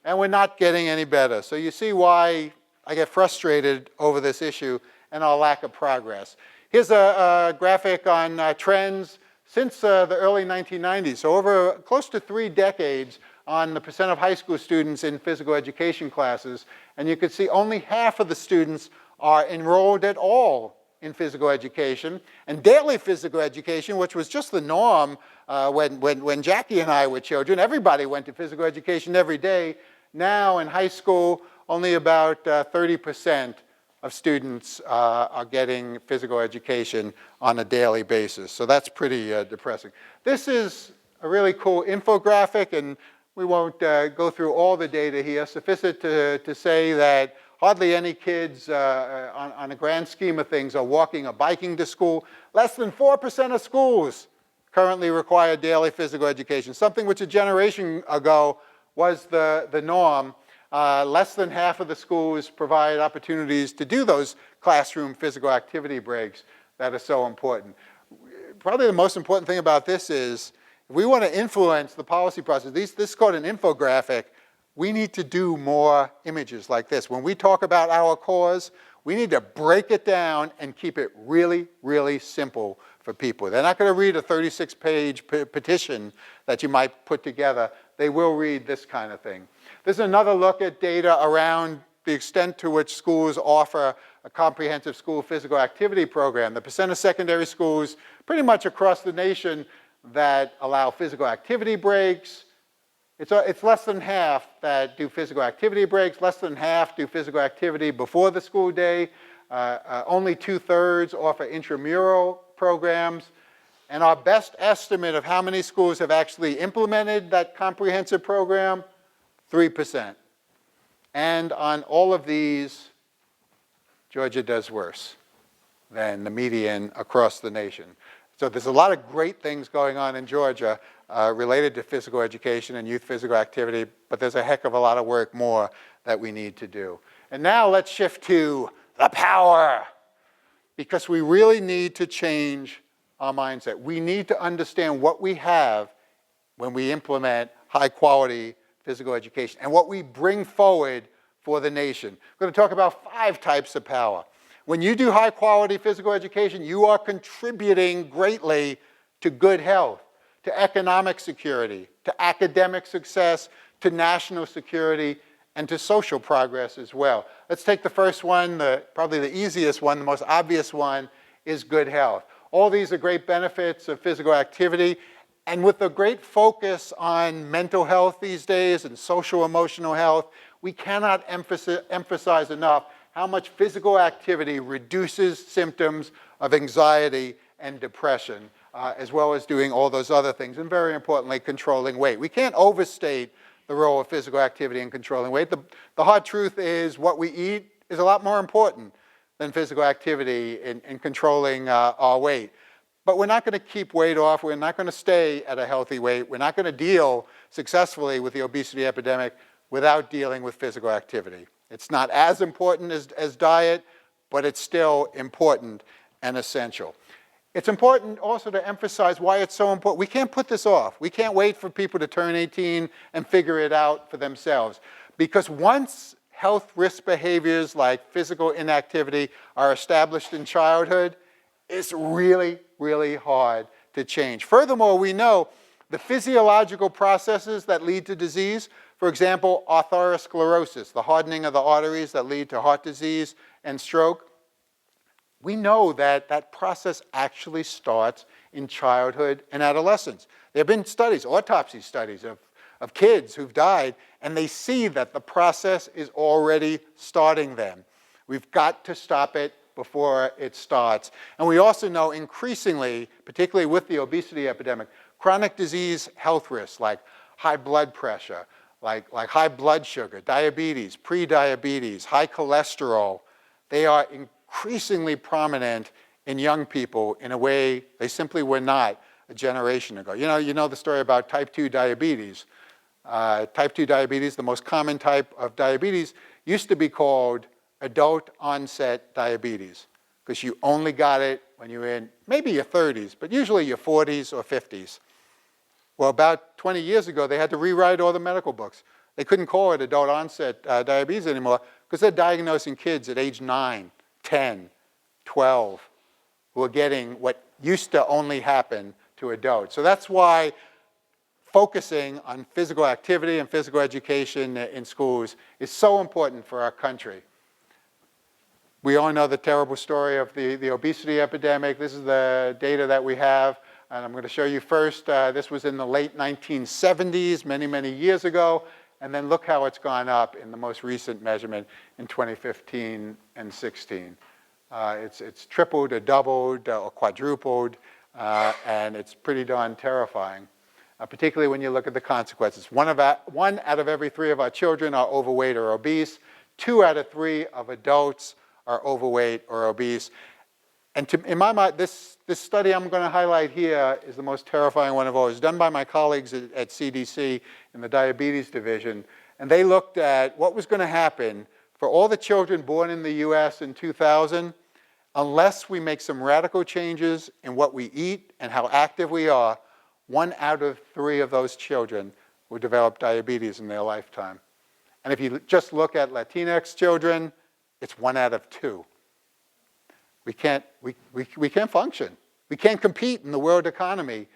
And we're not getting any better. So you see why I get frustrated over this issue and our lack of progress. Here's a graphic on trends since the early 1990s. So over close to 3 decades on the percent of high school students in physical education classes. And you can see only half of the students are enrolled at all in physical education. And daily physical education, which was just the norm when Jackie and I were children, everybody went to physical education every day. Now in high school, only about 30% of students are getting physical education on a daily basis. So that's pretty depressing. This is a really cool infographic, and we won't go through all the data here. Suffice it to say that hardly any kids on a grand scheme of things are walking or biking to school. Less than 4% of schools currently require daily physical education, something which a generation ago was the norm. Less than half of the schools provide opportunities to do those classroom physical activity breaks that are so important. Probably the most important thing about this is, if we want to influence the policy process, this is called an infographic, we need to do more images like this. When we talk about our cause, we need to break it down and keep it really, really simple for people. They're not going to read a 36-page petition that you might put together. They will read this kind of thing. This is another look at data around the extent to which schools offer a comprehensive school physical activity program. The percent of secondary schools pretty much across the nation that allow physical activity breaks. It's less than half that do physical activity breaks, less than half do physical activity before the school day. Only 2/3 offer intramural programs. And our best estimate of how many schools have actually implemented that comprehensive program, 3%. And on all of these, Georgia does worse than the median across the nation. So there's a lot of great things going on in Georgia related to physical education and youth physical activity, but there's a heck of a lot of work more that we need to do. And now let's shift to the power, because we really need to change our mindset. We need to understand what we have when we implement high quality physical education and what we bring forward for the nation. We're going to talk about 5 types of power. When you do high quality physical education, you are contributing greatly to good health, to economic security, to academic success, to national security, and to social progress as well. Let's take the first one, probably the easiest one, the most obvious one, is good health. All these are great benefits of physical activity, and with the great focus on mental health these days and social emotional health, we cannot emphasize enough how much physical activity reduces symptoms of anxiety and depression, as well as doing all those other things, and very importantly, controlling weight. We can't overstate the role of physical activity in controlling weight. The hard truth is what we eat is a lot more important than physical activity in controlling our weight. But we're not going to keep weight off. We're not going to stay at a healthy weight. We're not going to deal successfully with the obesity epidemic without dealing with physical activity. It's not as important as diet, but it's still important. and essential. It's important also to emphasize why it's so important. We can't put this off. We can't wait for people to turn 18 and figure it out for themselves. Because once health risk behaviors like physical inactivity are established in childhood, it's really, really hard to change. Furthermore, we know the physiological processes that lead to disease, for example, atherosclerosis, the hardening of the arteries that lead to heart disease and stroke, we know that that process actually starts in childhood and adolescence. There have been studies, autopsy studies of kids who've died, and they see that the process is already starting then. We've got to stop it before it starts. And we also know increasingly, particularly with the obesity epidemic, chronic disease health risks like high blood pressure, like high blood sugar, diabetes, pre-diabetes, high cholesterol, they are increasingly prominent in young people in a way they simply were not a generation ago. You know the story about type 2 diabetes. Type 2 diabetes, the most common type of diabetes, used to be called adult onset diabetes because you only got it when you were in maybe your 30s, but usually your 40s or 50s. Well, about 20 years ago, they had to rewrite all the medical books. They couldn't call it adult onset diabetes anymore because they're diagnosing kids at age 9, 10, 12 who are getting what used to only happen to adults. So that's why focusing on physical activity and physical education in schools is so important for our country. We all know the terrible story of the obesity epidemic. This is the data that we have. And I'm going to show you first, this was in the late 1970s, many, many years ago. And then look how it's gone up in the most recent measurement in 2015 and 16. It's tripled or doubled or quadrupled, and it's pretty darn terrifying, particularly when you look at the consequences. One out of every 3 of our children are overweight or obese. 2 out of 3 of adults are overweight or obese. And in my mind, this study I'm going to highlight here is the most terrifying one of all. It was done by my colleagues at CDC in the diabetes division. And they looked at what was going to happen for all the children born in the US in 2000 unless we make some radical changes in what we eat and how active we are. 1 out of 3 of those children will develop diabetes in their lifetime. And if you just look at Latinx children, it's 1 out of 2. We can't function. We can't compete in the world economy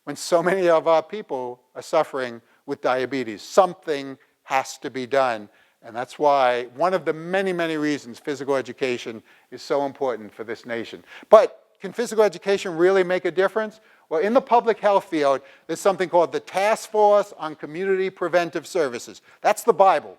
when so many of our people are suffering with diabetes. Something has to be done. And that's why one of the many, many reasons physical education is so important for this nation. But can physical education really make a difference? Well, in the public health field, there's something called the Task Force on Community Preventive Services. That's the Bible.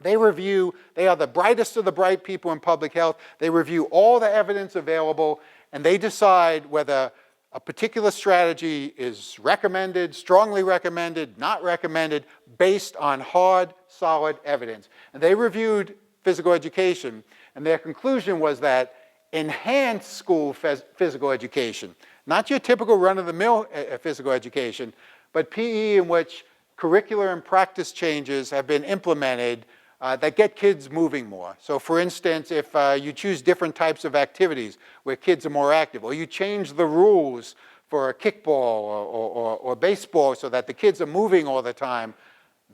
They are the brightest of the bright people in public health. They review all the evidence available, and they decide whether a particular strategy is recommended, strongly recommended, not recommended, based on hard, solid evidence. And they reviewed physical education, and their conclusion was that enhanced school physical education, not your typical run-of-the-mill physical education, but PE in which curricular and practice changes have been implemented that get kids moving more. So for instance, if you choose different types of activities where kids are more active, or you change the rules for kickball or baseball so that the kids are moving all the time,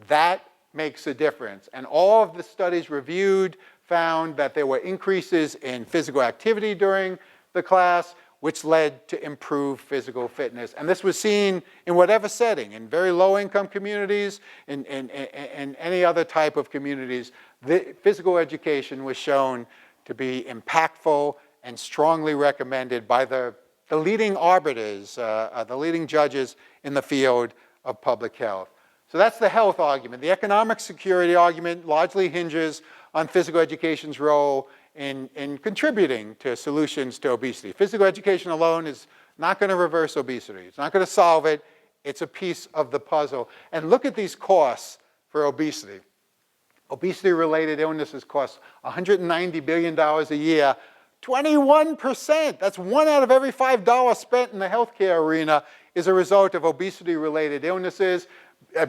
that makes a difference. And all of the studies reviewed found that there were increases in physical activity during the class, which led to improved physical fitness. And this was seen in whatever setting, in very low-income communities, in any other type of communities. The physical education was shown to be impactful and strongly recommended by the leading arbiters, the leading judges in the field of public health. So that's the health argument. The economic security argument largely hinges on physical education's role in contributing to solutions to obesity. Physical education alone is not going to reverse obesity. It's not going to solve it. It's a piece of the puzzle. And look at these costs for obesity. Obesity-related illnesses cost $190 billion a year. 21%, that's 1 out of every $5 spent in the healthcare arena is a result of obesity-related illnesses.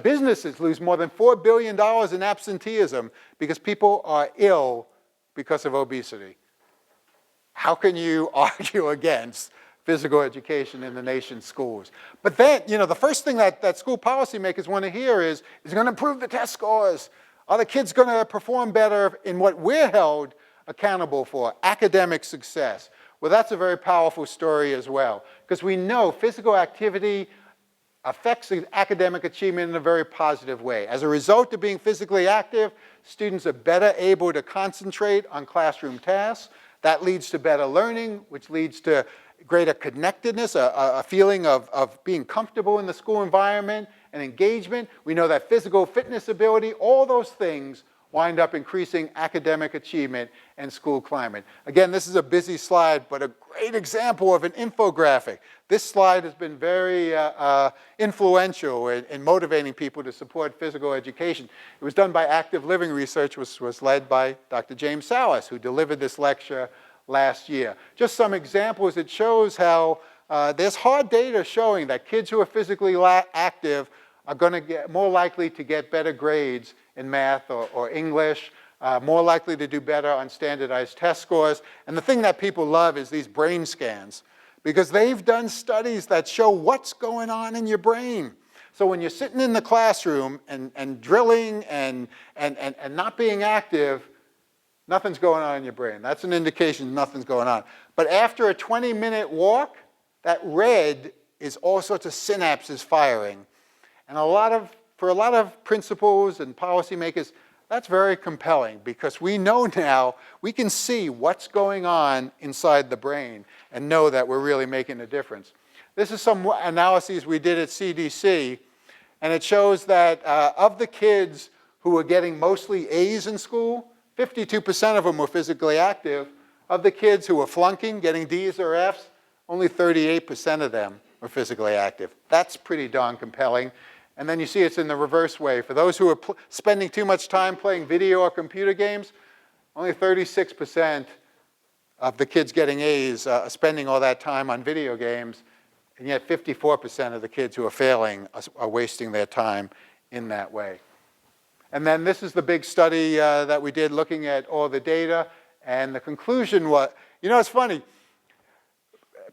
Businesses lose more than $4 billion in absenteeism because people are ill because of obesity. How can you argue against physical education in the nation's schools? But then, the first thing that school policymakers want to hear is it going to improve the test scores? Are the kids going to perform better in what we're held accountable for, academic success? Well, that's a very powerful story as well, because we know physical activity affects academic achievement in a very positive way. As a result of being physically active, students are better able to concentrate on classroom tasks. That leads to better learning, which leads to greater connectedness, a feeling of being comfortable in the school environment and engagement. We know that physical fitness ability, all those things wind up increasing academic achievement and school climate. Again, this is a busy slide, but a great example of an infographic. This slide has been very influential in motivating people to support physical education. It was done by Active Living Research, which was led by Dr. James Salas, who delivered this lecture last year. Just some examples. It shows how there's hard data showing that kids who are physically active are going to get more likely to get better grades in math or English, more likely to do better on standardized test scores. And the thing that people love is these brain scans, because they've done studies that show what's going on in your brain. So when you're sitting in the classroom and drilling and not being active, nothing's going on in your brain. That's an indication nothing's going on. But after a 20-minute walk, that red is all sorts of synapses firing. And for a lot of principals and policymakers, that's very compelling, because we know now, we can see what's going on inside the brain and know that we're really making a difference. This is some analyses we did at CDC, and it shows that of the kids who were getting mostly A's in school, 52% of them were physically active. Of the kids who were flunking, getting D's or F's, only 38% of them were physically active. That's pretty darn compelling. And then you see it's in the reverse way. For those who are spending too much time playing video or computer games, only 36% of the kids getting A's are spending all that time on video games, and yet 54% of the kids who are failing are wasting their time in that way. And then this is the big study that we did looking at all the data, and the conclusion was, it's funny,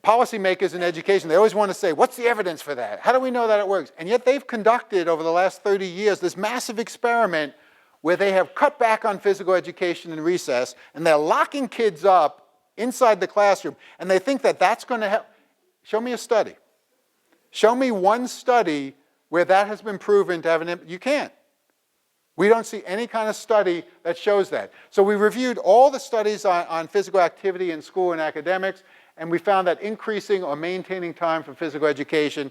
policymakers in education, they always want to say, what's the evidence for that? How do we know that it works? And yet they've conducted over the last 30 years this massive experiment where they have cut back on physical education in recess, and they're locking kids up inside the classroom, and they think that that's going to help. Show me a study. Show me one study where that has been proven to have an impact. You can't. We don't see any kind of study that shows that. So we reviewed all the studies on physical activity in school and academics, and we found that increasing or maintaining time for physical education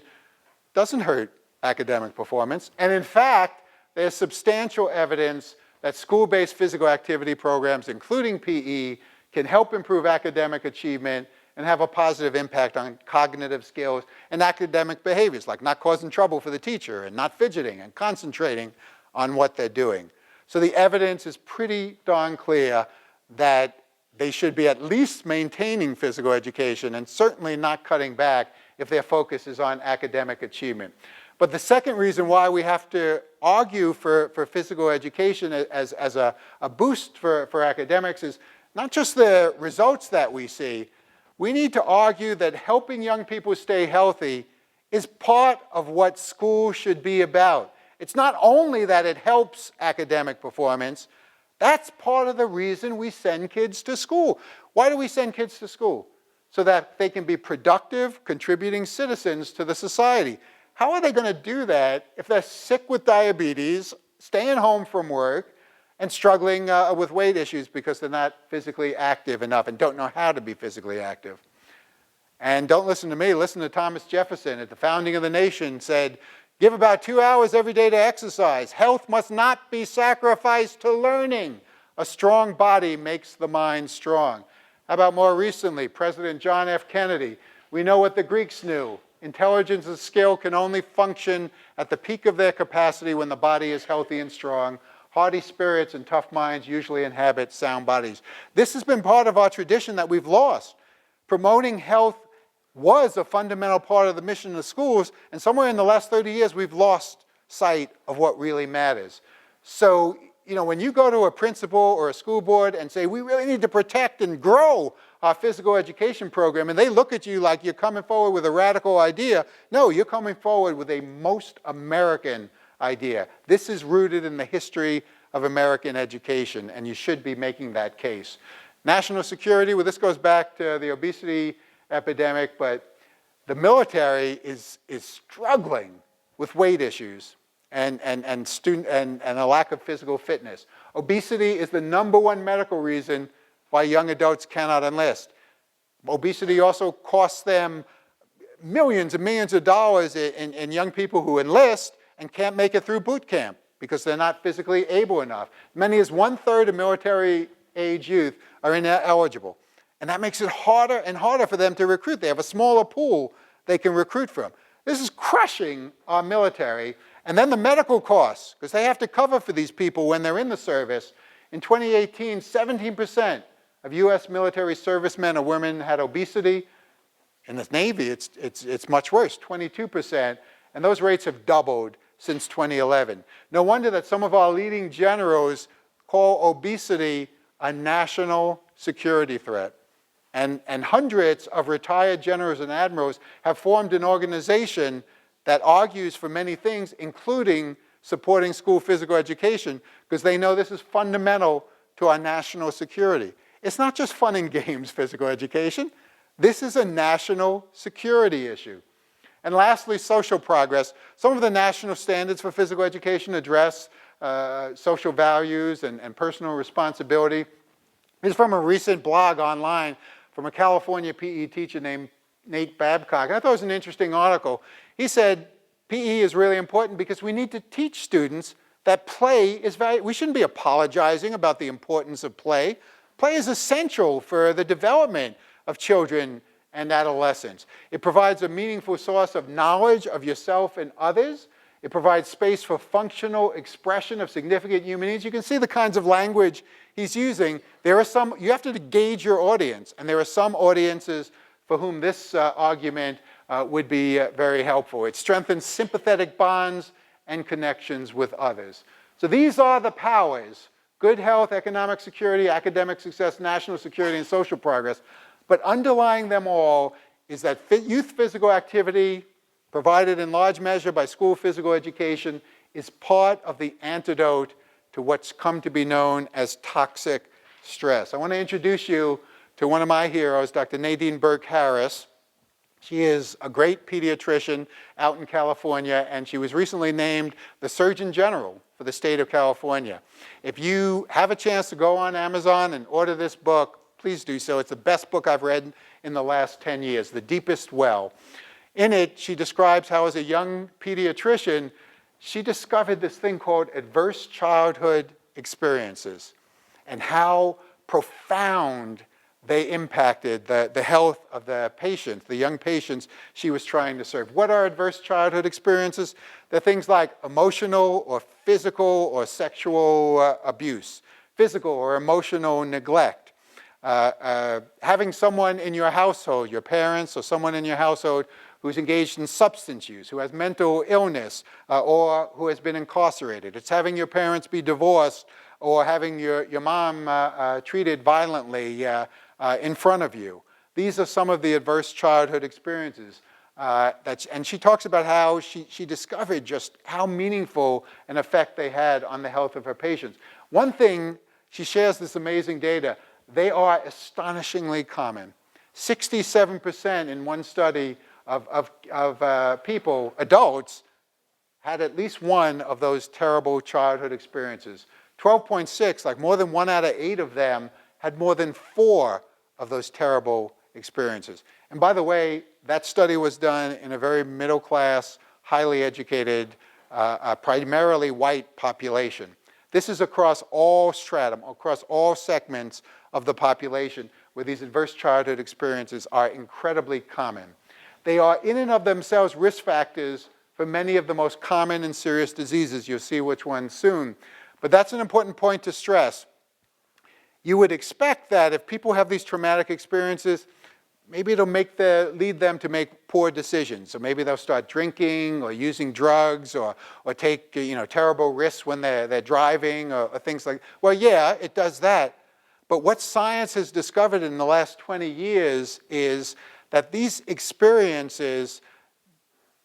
doesn't hurt academic performance. And in fact, there's substantial evidence that school-based physical activity programs, including PE, can help improve academic achievement and have a positive impact on cognitive skills and academic behaviors, like not causing trouble for the teacher and not fidgeting and concentrating on what they're doing. So the evidence is pretty darn clear that they should be at least maintaining physical education and certainly not cutting back if their focus is on academic achievement. But the second reason why we have to argue for physical education as a boost for academics is not just the results that we see. We need to argue that helping young people stay healthy is part of what school should be about. It's not only that it helps academic performance, that's part of the reason we send kids to school. Why do we send kids to school? So that they can be productive, contributing citizens to the society. How are they going to do that if they're sick with diabetes, staying home from work, and struggling with weight issues because they're not physically active enough and don't know how to be physically active? And don't listen to me, listen to Thomas Jefferson at the founding of the nation said, give about 2 hours every day to exercise. Health must not be sacrificed to learning. A strong body makes the mind strong. How about more recently, President John F. Kennedy? We know what the Greeks knew. Intelligence and skill can only function at the peak of their capacity when the body is healthy and strong. Hardy spirits and tough minds usually inhabit sound bodies. This has been part of our tradition that we've lost. Promoting health was a fundamental part of the mission of schools, and somewhere in the last 30 years, we've lost sight of what really matters. So, when you go to a principal or a school board and say, we really need to protect and grow our physical education program, and they look at you like you're coming forward with a radical idea. No, you're coming forward with a most American idea. This is rooted in the history of American education, and you should be making that case. National security, well, this goes back to the obesity epidemic, but the military is struggling with weight issues and a lack of physical fitness. Obesity is the #1 medical reason why young adults cannot enlist. Obesity also costs them millions and millions of dollars in young people who enlist and can't make it through boot camp because they're not physically able enough. Many as 1/3 of military-age youth are ineligible. And that makes it harder and harder for them to recruit. They have a smaller pool they can recruit from. This is crushing our military. And then the medical costs, because they have to cover for these people when they're in the service. In 2018, 17% of U.S. military servicemen or women had obesity. In the Navy, it's much worse, 22%. And those rates have doubled since 2011. No wonder that some of our leading generals call obesity a national security threat. And hundreds of retired generals and admirals have formed an organization that argues for many things, including supporting school physical education, because they know this is fundamental to our national security. It's not just fun and games, physical education. This is a national security issue. And lastly, social progress. Some of the national standards for physical education address social values and personal responsibility. This is from a recent blog online from a California PE teacher named Nate Babcock. And I thought it was an interesting article. He said, PE is really important because we need to teach students that play is valuable. We shouldn't be apologizing about the importance of play. Play is essential for the development of children and adolescents. It provides a meaningful source of knowledge of yourself and others. It provides space for functional expression of significant human needs. You can see the kinds of language he's using. There are some, you have to gauge your audience, and there are some audiences for whom this argument would be very helpful. It strengthens sympathetic bonds and connections with others. So these are the powers: good health, economic security, academic success, national security, and social progress. But underlying them all is that youth physical activity, provided in large measure by school physical education, is part of the antidote to what's come to be known as toxic stress. I want to introduce you to one of my heroes, Dr. Nadine Burke-Harris. She is a great pediatrician out in California, and she was recently named the Surgeon General for the state of California. If you have a chance to go on Amazon and order this book, please do so. It's the best book I've read in the last 10 years, The Deepest Well. In it, she describes how as a young pediatrician, she discovered this thing called adverse childhood experiences and how profound they impacted the health of the patients, the young patients she was trying to serve. What are adverse childhood experiences? They're things like emotional or physical or sexual abuse, physical or emotional neglect, having someone in your household, your parents or someone in your household who's engaged in substance use, who has mental illness, or who has been incarcerated. It's having your parents be divorced or having your mom treated violently in front of you. These are some of the adverse childhood experiences. And she talks about how she discovered just how meaningful an effect they had on the health of her patients. One thing, she shares this amazing data, they are astonishingly common. 67% in one study of people, adults, had at least one of those terrible childhood experiences. 12.6, like more than 1 out of 8 of them, had more than 4 of those terrible experiences. And by the way, that study was done in a very middle class, highly educated, primarily white population. This is across all stratum, across all segments of the population, where these adverse childhood experiences are incredibly common. They are in and of themselves risk factors for many of the most common and serious diseases. You'll see which ones soon. But that's an important point to stress. You would expect that if people have these traumatic experiences, maybe it'll lead them to make poor decisions. So maybe they'll start drinking or using drugs or take terrible risks when they're driving or things like that. Well, yeah, it does that. But what science has discovered in the last 20 years is that these experiences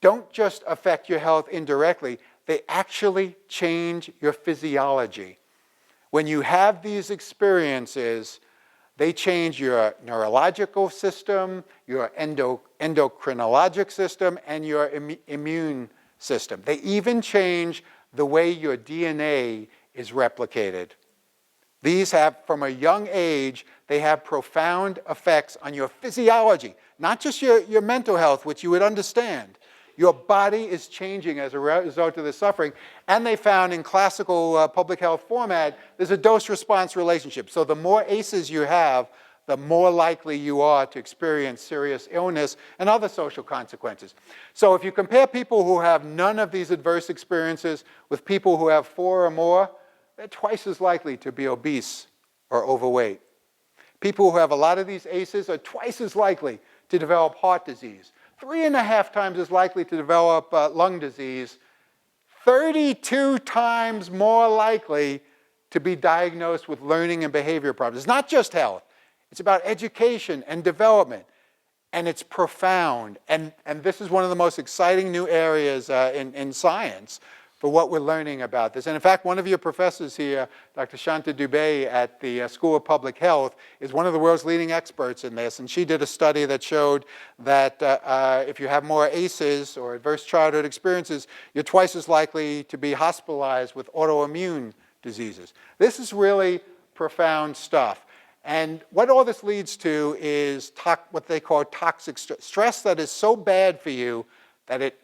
don't just affect your health indirectly, they actually change your physiology. When you have these experiences, they change your neurological system, your endocrinologic system, and your immune system. They even change the way your DNA is replicated. These have, from a young age, they have profound effects on your physiology, not just your mental health, which you would understand. Your body is changing as a result of the suffering. And they found in classical public health format, there's a dose-response relationship. So the more ACEs you have, the more likely you are to experience serious illness and other social consequences. So if you compare people who have none of these adverse experiences with people who have 4 or more, they're twice as likely to be obese or overweight. People who have a lot of these ACEs are twice as likely to develop heart disease, 3.5 times as likely to develop lung disease, 32 times more likely to be diagnosed with learning and behavior problems. It's not just health. It's about education and development. And it's profound. And this is one of the most exciting new areas in science for what we're learning about this. And in fact, one of your professors here, Dr. Shanta Dubey at the School of Public Health, is one of the world's leading experts in this. And she did a study that showed that if you have more ACEs or adverse childhood experiences, you're twice as likely to be hospitalized with autoimmune diseases. This is really profound stuff. And what all this leads to is what they call toxic stress that is so bad for you that it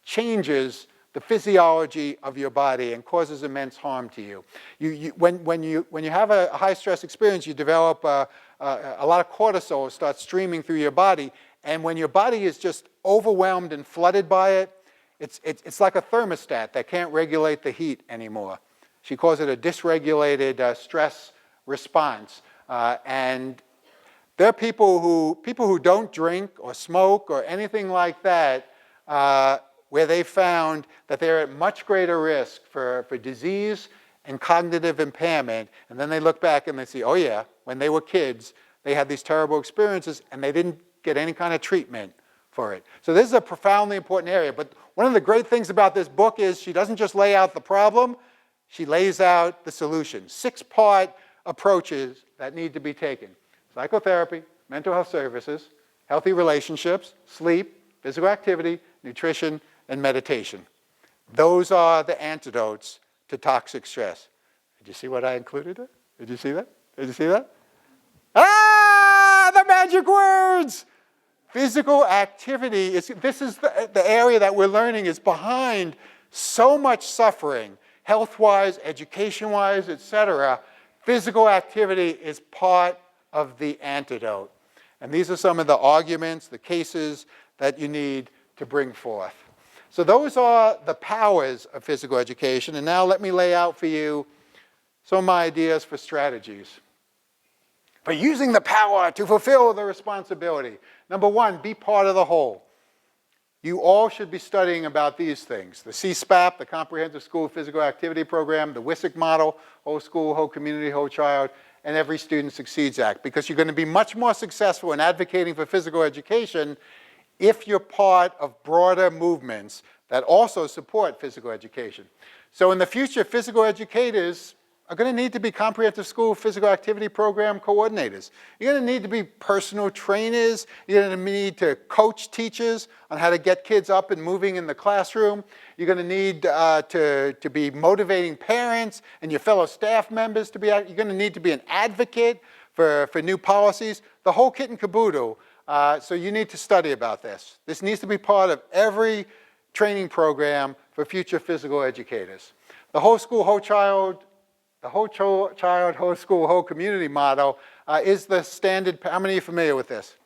changes the physiology of your body and causes immense harm to you. When you have a high stress experience, you develop a lot of cortisol starts streaming through your body, and when your body is just overwhelmed and flooded by it, it's like a thermostat that can't regulate the heat anymore. She calls it a dysregulated stress response. And there are people who don't drink or smoke or anything like that, where they found that they're at much greater risk for disease and cognitive impairment. And then they look back and they see, oh yeah, when they were kids, they had these terrible experiences and they didn't get any kind of treatment for it. So this is a profoundly important area. But one of the great things about this book is she doesn't just lay out the problem, she lays out the solution. 6-part approaches that need to be taken. Psychotherapy, mental health services, healthy relationships, sleep, physical activity, nutrition, and meditation. Those are the antidotes to toxic stress. Did you see what I included there? Did you see that? Did you see that? Ah, the magic words! Physical activity, this is the area that we're learning is behind so much suffering, health-wise, education-wise, etc. Physical activity is part of the antidote. And these are some of the arguments, the cases that you need to bring forth. So those are the powers of physical education. And now let me lay out for you some of my ideas for strategies for using the power to fulfill the responsibility. Number 1, be part of the whole. You all should be studying about these things. The CSPAP, the Comprehensive School Physical Activity Program, the WISC model, Whole School, Whole Community, Whole Child, and Every Student Succeeds Act, because you're going to be much more successful in advocating for physical education if you're part of broader movements that also support physical education. So in the future, physical educators are going to need to be comprehensive school physical activity program coordinators. You're going to need to be personal trainers. You're going to need to coach teachers on how to get kids up and moving in the classroom. You're going to need to be motivating parents and your fellow staff members to be, you're going to need to be an advocate for new policies, the whole kit and caboodle. So you need to study about this. This needs to be part of every training program for future physical educators. The Whole School, Whole Child, whole school, whole community model is the standard. How many are familiar with this?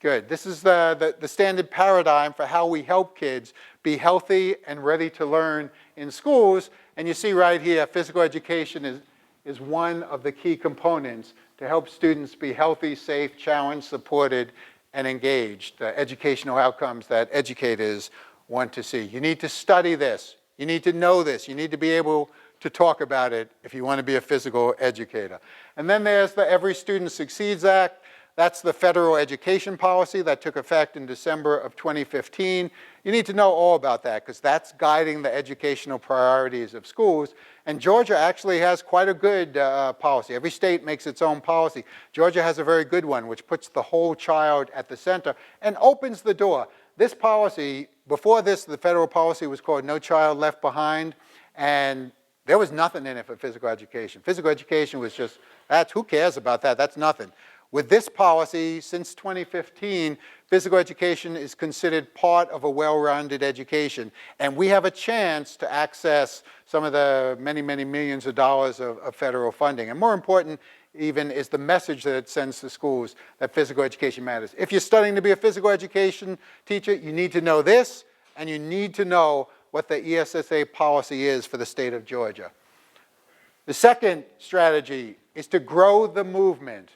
Good. This is the standard paradigm for how we help kids be healthy and ready to learn in schools. And you see right here, physical education is one of the key components to help students be healthy, safe, challenged, supported, and engaged. The educational outcomes that educators want to see. You need to study this. You need to know this. You need to be able to talk about it if you want to be a physical educator. And then there's the Every Student Succeeds Act. That's the federal education policy that took effect in December of 2015. You need to know all about that because that's guiding the educational priorities of schools. And Georgia actually has quite a good policy. Every state makes its own policy. Georgia has a very good one, which puts the whole child at the center and opens the door. This policy, before this, the federal policy was called No Child Left Behind, and there was nothing in it for physical education. Physical education was just, who cares about that? That's nothing. With this policy, since 2015, physical education is considered part of a well-rounded education. And we have a chance to access some of the many, many millions of dollars of federal funding. And more important even is the message that it sends to schools that physical education matters. If you're studying to be a physical education teacher, you need to know this, and you need to know what the ESSA policy is for the state of Georgia. The second strategy is to grow the movement.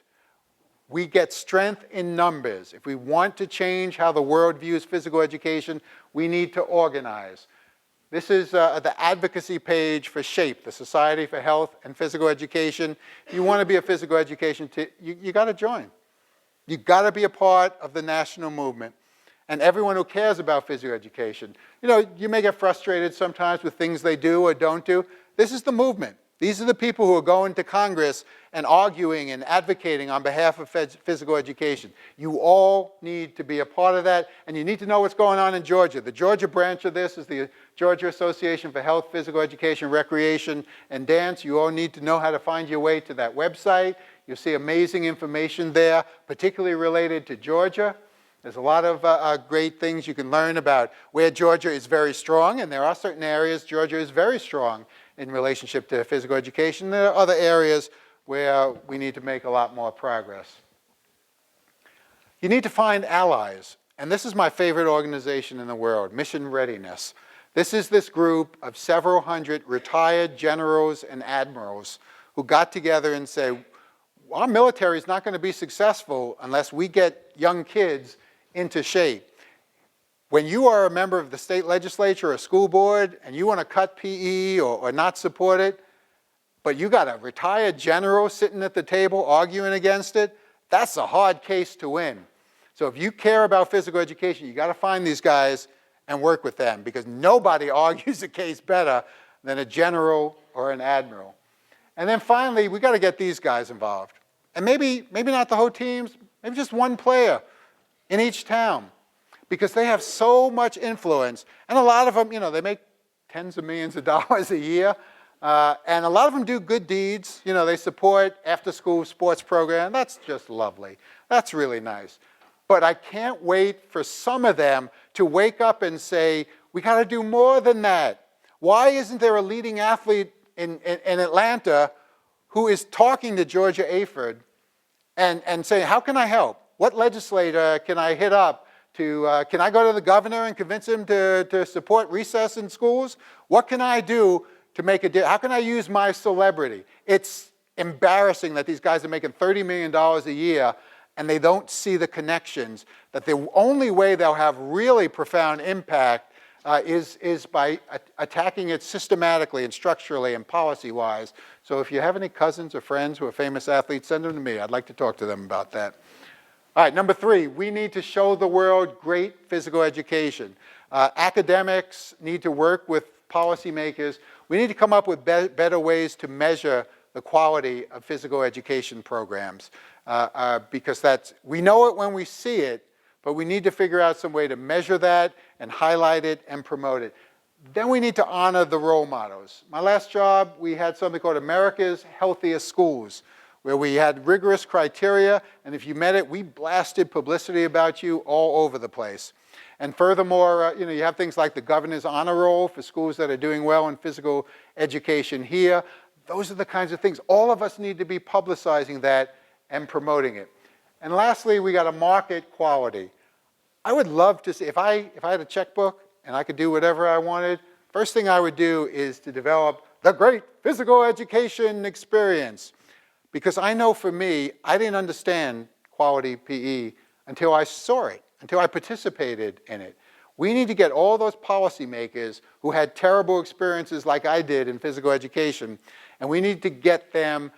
We get strength in numbers. If we want to change how the world views physical education, we need to organize. This is the advocacy page for SHAPE, the Society for Health and Physical Education. If you want to be a physical education teacher, you got to join. You got to be a part of the national movement. And everyone who cares about physical education, you may get frustrated sometimes with things they do or don't do. This is the movement. These are the people who are going to Congress and arguing and advocating on behalf of physical education. You all need to be a part of that, and you need to know what's going on in Georgia. The Georgia branch of this is the Georgia Association for Health, Physical Education, Recreation, and Dance. You all need to know how to find your way to that website. You'll see amazing information there, particularly related to Georgia. There's a lot of great things you can learn about where Georgia is very strong, and there are certain areas Georgia is very strong in relationship to physical education. There are other areas where we need to make a lot more progress. You need to find allies, and this is my favorite organization in the world, Mission Readiness. This is this group of several hundred retired generals and admirals who got together and said, our military is not going to be successful unless we get young kids into shape. When you are a member of the state legislature or school board and you want to cut PE or not support it, but you got a retired general sitting at the table arguing against it, that's a hard case to win. So if you care about physical education, you got to find these guys and work with them because nobody argues a case better than a general or an admiral. And then finally, we got to get these guys involved. And maybe not the whole teams, maybe just one player in each town. Because they have so much influence, and a lot of them, they make tens of millions of dollars a year, and a lot of them do good deeds. They support after-school sports program. That's just lovely. That's really nice. But I can't wait for some of them to wake up and say, we got to do more than that. Why isn't there a leading athlete in Atlanta who is talking to Georgia Aford and saying, how can I help? What legislator can I hit up? Can I go to the governor and convince him to support recess in schools? What can I do to make a difference? How can I use my celebrity? It's embarrassing that these guys are making $30 million a year and they don't see the connections, that the only way they'll have really profound impact is by attacking it systematically and structurally and policy-wise. So if you have any cousins or friends who are famous athletes, send them to me. I'd like to talk to them about that. All right, number 3, we need to show the world great physical education. Academics need to work with policymakers. We need to come up with better ways to measure the quality of physical education programs because we know it when we see it, but we need to figure out some way to measure that and highlight it and promote it. Then we need to honor the role models. My last job, we had something called America's Healthiest Schools, where we had rigorous criteria, and if you met it, we blasted publicity about you all over the place. And furthermore, you have things like the governor's honor roll for schools that are doing well in physical education here. Those are the kinds of things. All of us need to be publicizing that and promoting it. And lastly, we got to market quality. I would love to see, if I had a checkbook and I could do whatever I wanted, first thing I would do is to develop the great physical education experience. Because I know for me, I didn't understand quality PE until I saw it, until I participated in it. We need to get all those policymakers who had terrible experiences like I did in physical education, and we need to get them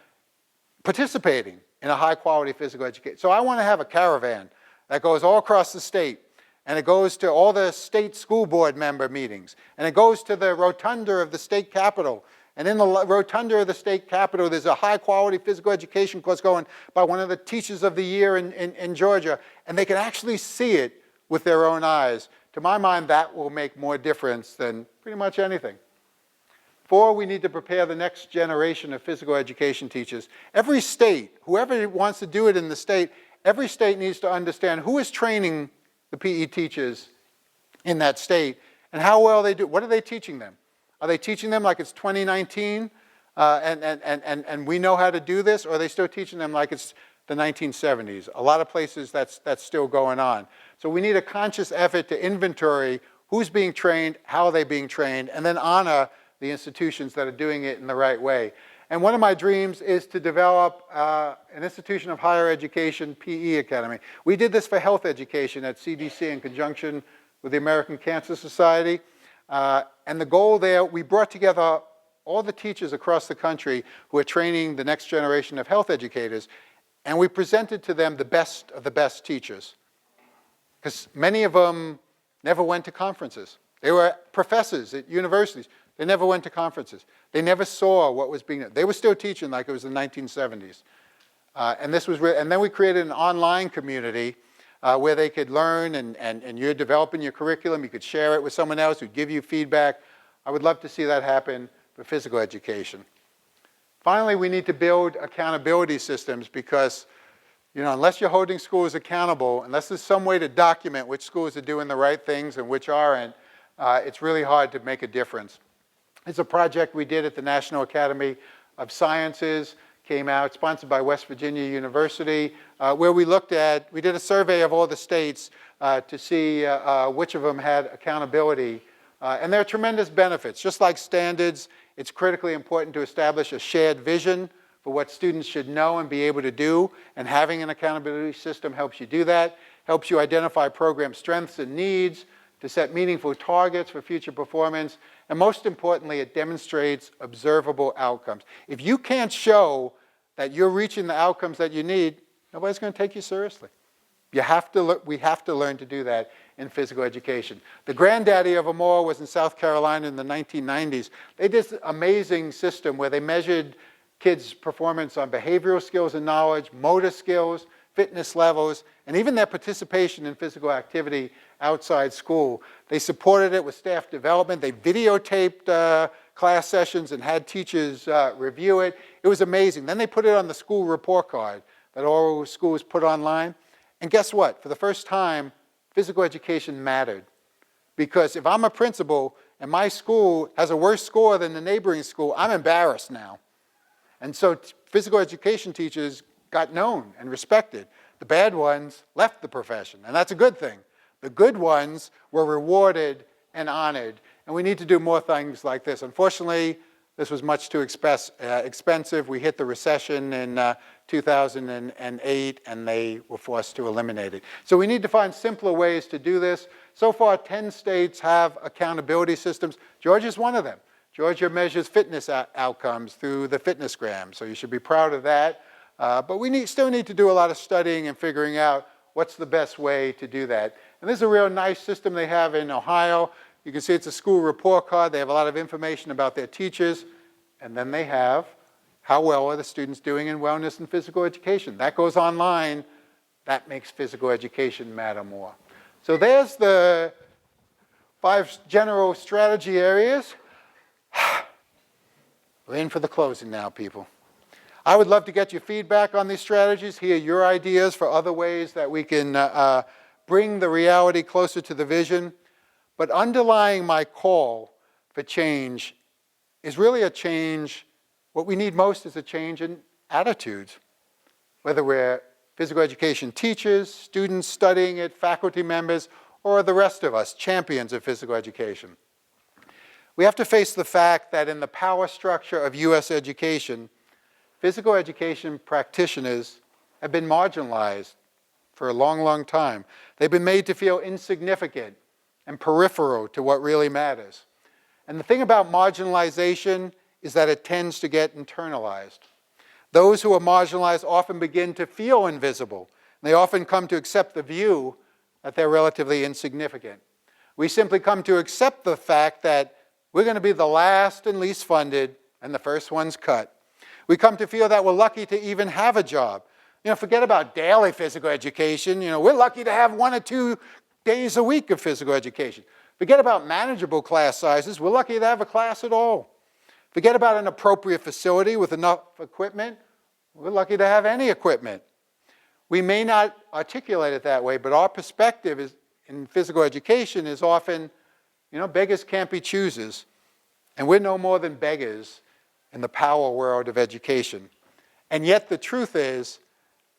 participating in a high quality physical education. So I want to have a caravan that goes all across the state, and it goes to all the state school board member meetings, and it goes to the rotunda of the state capitol. And in the rotunda of the state capitol, there's a high quality physical education course going by one of the teachers of the year in Georgia, and they can actually see it with their own eyes. To my mind, that will make more difference than pretty much anything. 4, we need to prepare the next generation of physical education teachers. Every state, whoever wants to do it in the state, every state needs to understand who is training the PE teachers in that state and how well they do. What are they teaching them? Are they teaching them like it's 2019 and we know how to do this, or are they still teaching them like it's the 1970s? A lot of places that's still going on. So we need a conscious effort to inventory who's being trained, how are they being trained, and then honor the institutions that are doing it in the right way. And one of my dreams is to develop an institution of higher education PE academy. We did this for health education at CDC in conjunction with the American Cancer Society. And the goal there, we brought together all the teachers across the country who are training the next generation of health educators, and we presented to them the best of the best teachers. Because many of them never went to conferences. They were professors at universities. They never went to conferences. They never saw what was being done. They were still teaching like it was the 1970s. And then we created an online community where they could learn, and you're developing your curriculum. You could share it with someone else who'd give you feedback. I would love to see that happen for physical education. Finally, we need to build accountability systems because, unless you're holding schools accountable, unless there's some way to document which schools are doing the right things and which aren't, it's really hard to make a difference. It's a project we did at the National Academy of Sciences, came out, sponsored by West Virginia University, where we did a survey of all the states to see which of them had accountability. And there are tremendous benefits. Just like standards, it's critically important to establish a shared vision for what students should know and be able to do, and having an accountability system helps you do that, helps you identify program strengths and needs, to set meaningful targets for future performance, and most importantly, it demonstrates observable outcomes. If you can't show that you're reaching the outcomes that you need, nobody's going to take you seriously. We have to learn to do that in physical education. The granddaddy of them all was in South Carolina in the 1990s. They did this amazing system where they measured kids' performance on behavioral skills and knowledge, motor skills, fitness levels, and even their participation in physical activity outside school. They supported it with staff development. They videotaped class sessions and had teachers review it. It was amazing. Then they put it on the school report card that all schools put online. And guess what? For the first time, physical education mattered. Because if I'm a principal and my school has a worse score than the neighboring school, I'm embarrassed now. And so physical education teachers got known and respected. The bad ones left the profession, and that's a good thing. The good ones were rewarded and honored, and we need to do more things like this. Unfortunately, this was much too expensive. We hit the recession in 2008, and they were forced to eliminate it. So we need to find simpler ways to do this. So far, 10 states have accountability systems. Georgia's one of them. Georgia measures fitness outcomes through the FitnessGram, so you should be proud of that. But we still need to do a lot of studying and figuring out what's the best way to do that. And this is a real nice system they have in Ohio. You can see it's a school report card. They have a lot of information about their teachers. And then they have how well are the students doing in wellness and physical education. That goes online. That makes physical education matter more. So there's the 5 general strategy areas. We're in for the closing now, people. I would love to get your feedback on these strategies, hear your ideas for other ways that we can bring the reality closer to the vision. But underlying my call for change is really a change. What we need most is a change in attitudes, whether we're physical education teachers, students studying it, faculty members, or the rest of us, champions of physical education. We have to face the fact that in the power structure of U.S. education, physical education practitioners have been marginalized for a long, long time. They've been made to feel insignificant and peripheral to what really matters. And the thing about marginalization is that it tends to get internalized. Those who are marginalized often begin to feel invisible. They often come to accept the view that they're relatively insignificant. We simply come to accept the fact that we're going to be the last and least funded and the first ones cut. We come to feel that we're lucky to even have a job. Forget about daily physical education. We're lucky to have 1 or 2 days a week of physical education. Forget about manageable class sizes. We're lucky to have a class at all. Forget about an appropriate facility with enough equipment. We're lucky to have any equipment. We may not articulate it that way, but our perspective in physical education is often, beggars can't be choosers. And we're no more than beggars in the power world of education. And yet the truth is,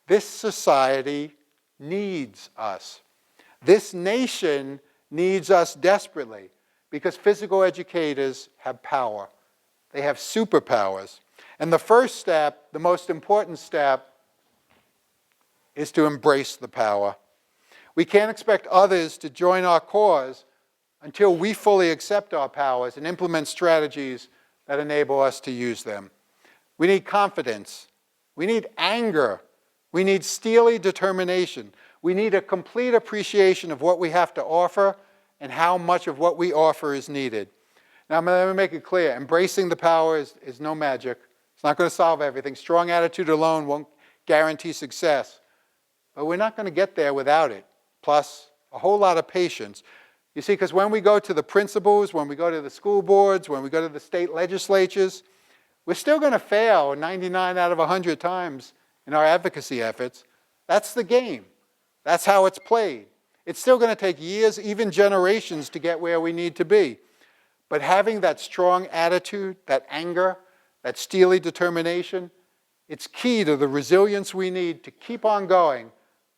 this society needs us. This nation needs us desperately because physical educators have power. They have superpowers. And the first step, the most important step, is to embrace the power. We can't expect others to join our cause until we fully accept our powers and implement strategies that enable us to use them. We need confidence. We need anger. We need steely determination. We need a complete appreciation of what we have to offer and how much of what we offer is needed. Now, let me make it clear. Embracing the power is no magic. It's not going to solve everything. Strong attitude alone won't guarantee success. But we're not going to get there without it. Plus, a whole lot of patience. You see, because when we go to the principals, when we go to the school boards, when we go to the state legislatures, we're still going to fail 99 out of 100 times in our advocacy efforts. That's the game. That's how it's played. It's still going to take years, even generations, to get where we need to be. But having that strong attitude, that anger, that steely determination, it's key to the resilience we need to keep on going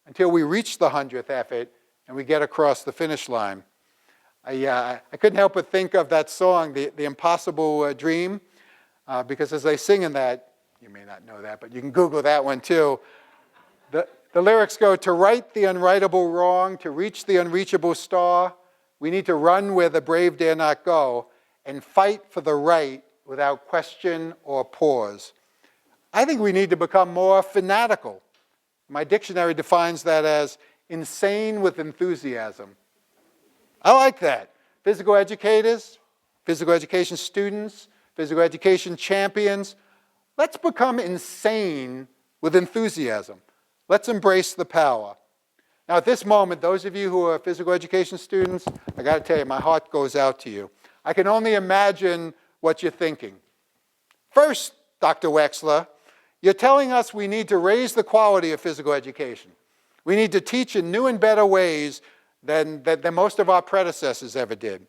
until we reach the 100th effort and we get across the finish line. I couldn't help but think of that song, The Impossible Dream, because as they sing in that, you may not know that, but you can Google that one too. The lyrics go, to right the unrightable wrong, to reach the unreachable star, we need to run where the brave dare not go and fight for the right without question or pause. I think we need to become more fanatical. My dictionary defines that as insane with enthusiasm. I like that. Physical educators, physical education students, physical education champions, let's become insane with enthusiasm. Let's embrace the power. Now at this moment, those of you who are physical education students, I got to tell you, my heart goes out to you. I can only imagine what you're thinking. First, Dr. Wechsler, you're telling us we need to raise the quality of physical education. We need to teach in new and better ways than most of our predecessors ever did.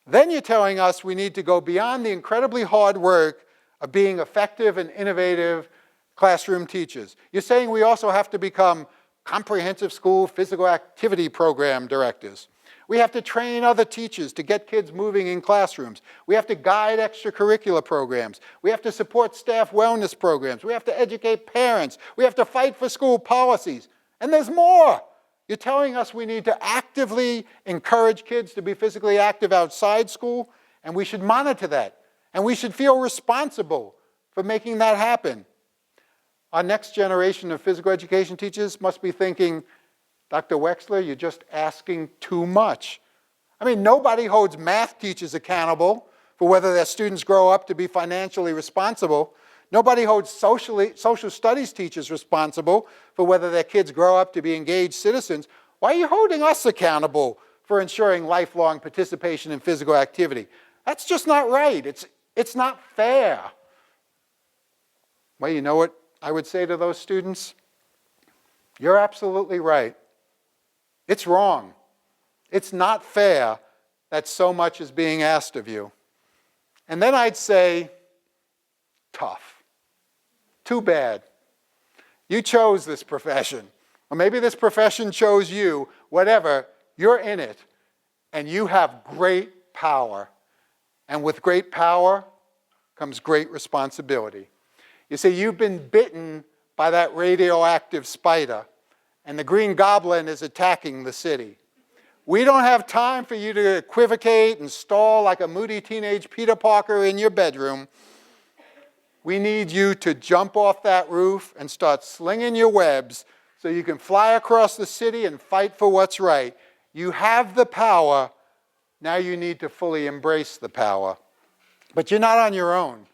Then you're telling us we need to go beyond the incredibly hard work of being effective and innovative classroom teachers. You're saying we also have to become comprehensive school physical activity program directors. We have to train other teachers to get kids moving in classrooms. We have to guide extracurricular programs. We have to support staff wellness programs. We have to educate parents. We have to fight for school policies. And there's more. You're telling us we need to actively encourage kids to be physically active outside school, and we should monitor that. And we should feel responsible for making that happen. Our next generation of physical education teachers must be thinking, Dr. Wechsler, you're just asking too much. I mean, nobody holds math teachers accountable for whether their students grow up to be financially responsible. Nobody holds social studies teachers responsible for whether their kids grow up to be engaged citizens. Why are you holding us accountable for ensuring lifelong participation in physical activity? That's just not right. It's not fair. Well, you know what I would say to those students? You're absolutely right. It's wrong. It's not fair that so much is being asked of you. And then I'd say, tough. Too bad. You chose this profession. Or maybe this profession chose you. Whatever, you're in it. And you have great power. And with great power comes great responsibility. You see, you've been bitten by that radioactive spider, and the Green Goblin is attacking the city. We don't have time for you to equivocate and stall like a moody teenage Peter Parker in your bedroom. We need you to jump off that roof and start slinging your webs so you can fly across the city and fight for what's right. You have the power. Now you need to fully embrace the power. But you're not on your own,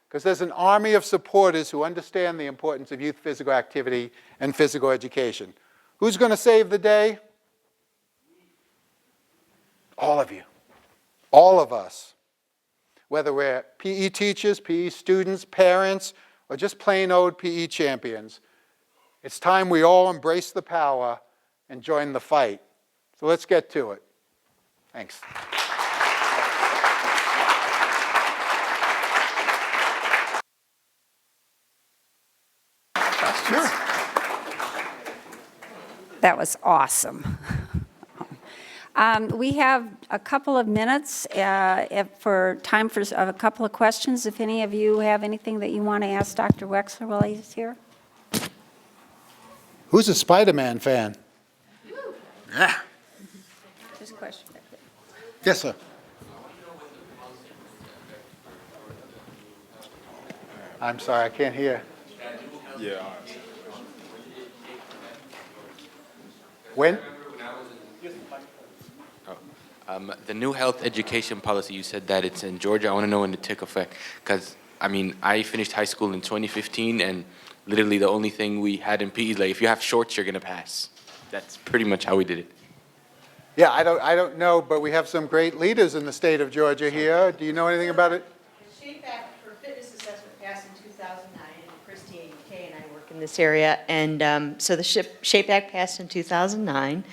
because there's an army of supporters who understand the importance of youth physical activity and physical education. Who's going to save the day? All of you. All of us. Whether we're PE teachers, PE students, parents, or just plain old PE champions. It's time we all embrace the power and join the fight. So let's get to it. Thanks. Sure. That was awesome. We have a couple of minutes for time for a couple of questions. If any of you have anything that you want to ask Dr. Wechsler while he's here. Who's a Spider-Man fan? Yeah. Just a question. Yes, sir. I'm sorry, I can't hear. Yeah. When? The new health education policy, you said that it's in Georgia. I want to know when it took effect. Because, I mean, I finished high school in 2015, and literally the only thing we had in PE is like, if you have shorts, you're going to pass. That's pretty much how we did it. Yeah, I don't know, but we have some great leaders in the state of Georgia here. Do you know anything about it? The SHAPE Act for fitness assessment passed in 2009, and Christy Kay and I work in this area. And so the SHAPE Act passed in 2009,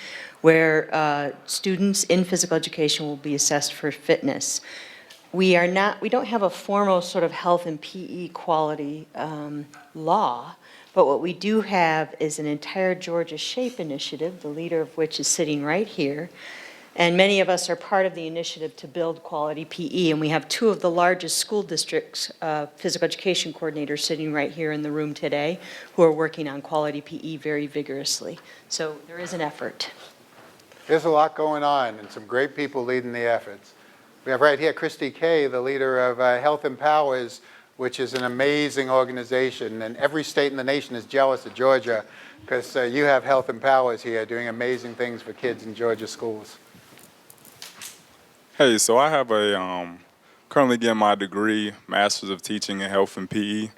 where students in physical education will be assessed for fitness. We don't have a formal sort of health and PE quality law, but what we do have is an entire Georgia SHAPE initiative, the leader of which is sitting right here. And many of us are part of the initiative to build quality PE, and we have two of the largest school districts' physical education coordinators sitting right here in the room today who are working on quality PE very vigorously. So there is an effort. There's a lot going on and some great people leading the efforts. We have right here Christy Kay, the leader of Health Empowers, which is an amazing organization, and every state in the nation is jealous of Georgia because you have Health Empowers here doing amazing things for kids in Georgia schools. Hey, so I have currently getting my degree, Master's of Teaching in Health and PE.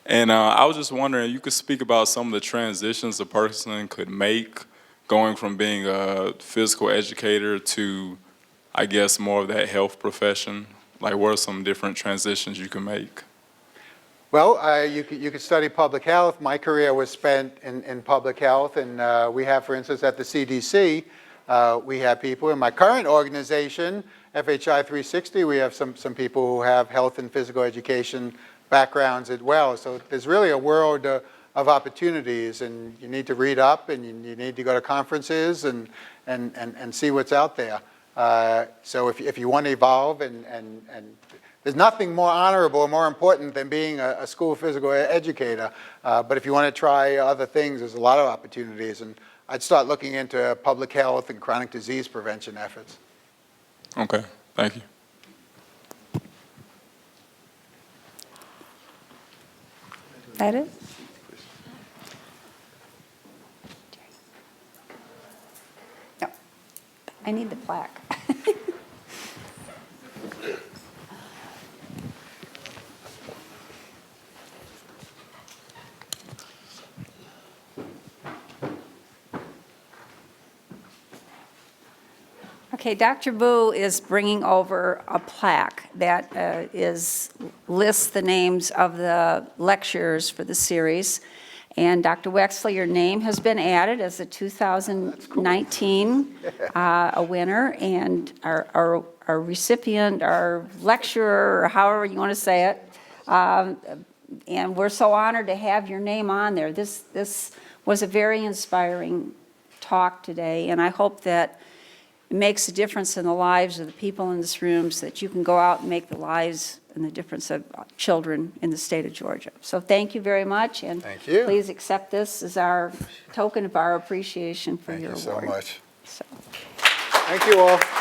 And I was just wondering, you could speak about some of the transitions a person could make going from being a physical educator to, I guess, more of that health profession. Like, what are some different transitions you can make? Well, you could study public health. My career was spent in public health, and we have, for instance, at the CDC, we have people in my current organization, FHI 360, we have some people who have health and physical education backgrounds as well. So there's really a world of opportunities, and you need to read up, and you need to go to conferences and see what's out there. So if you want to evolve, and there's nothing more honorable or more important than being a school physical educator. But if you want to try other things, there's a lot of opportunities. And I'd start looking into public health and chronic disease prevention efforts. Okay, thank you. That it? No, I need the plaque. Okay, Dr. Boo is bringing over a plaque that lists the names of the lecturers for the series. And Dr. Wechsler, your name has been added as a 2019 a winner, and our recipient, our lecturer, or however you want to say it. And we're so honored to have your name on there. This was a very inspiring talk today, and I hope that it makes a difference in the lives of the people in this room so that you can go out and make the lives and the difference of children in the state of Georgia. So thank you very much, and Thank you. please accept this as our token of our appreciation for your award. Thank you so much. So. Thank you all.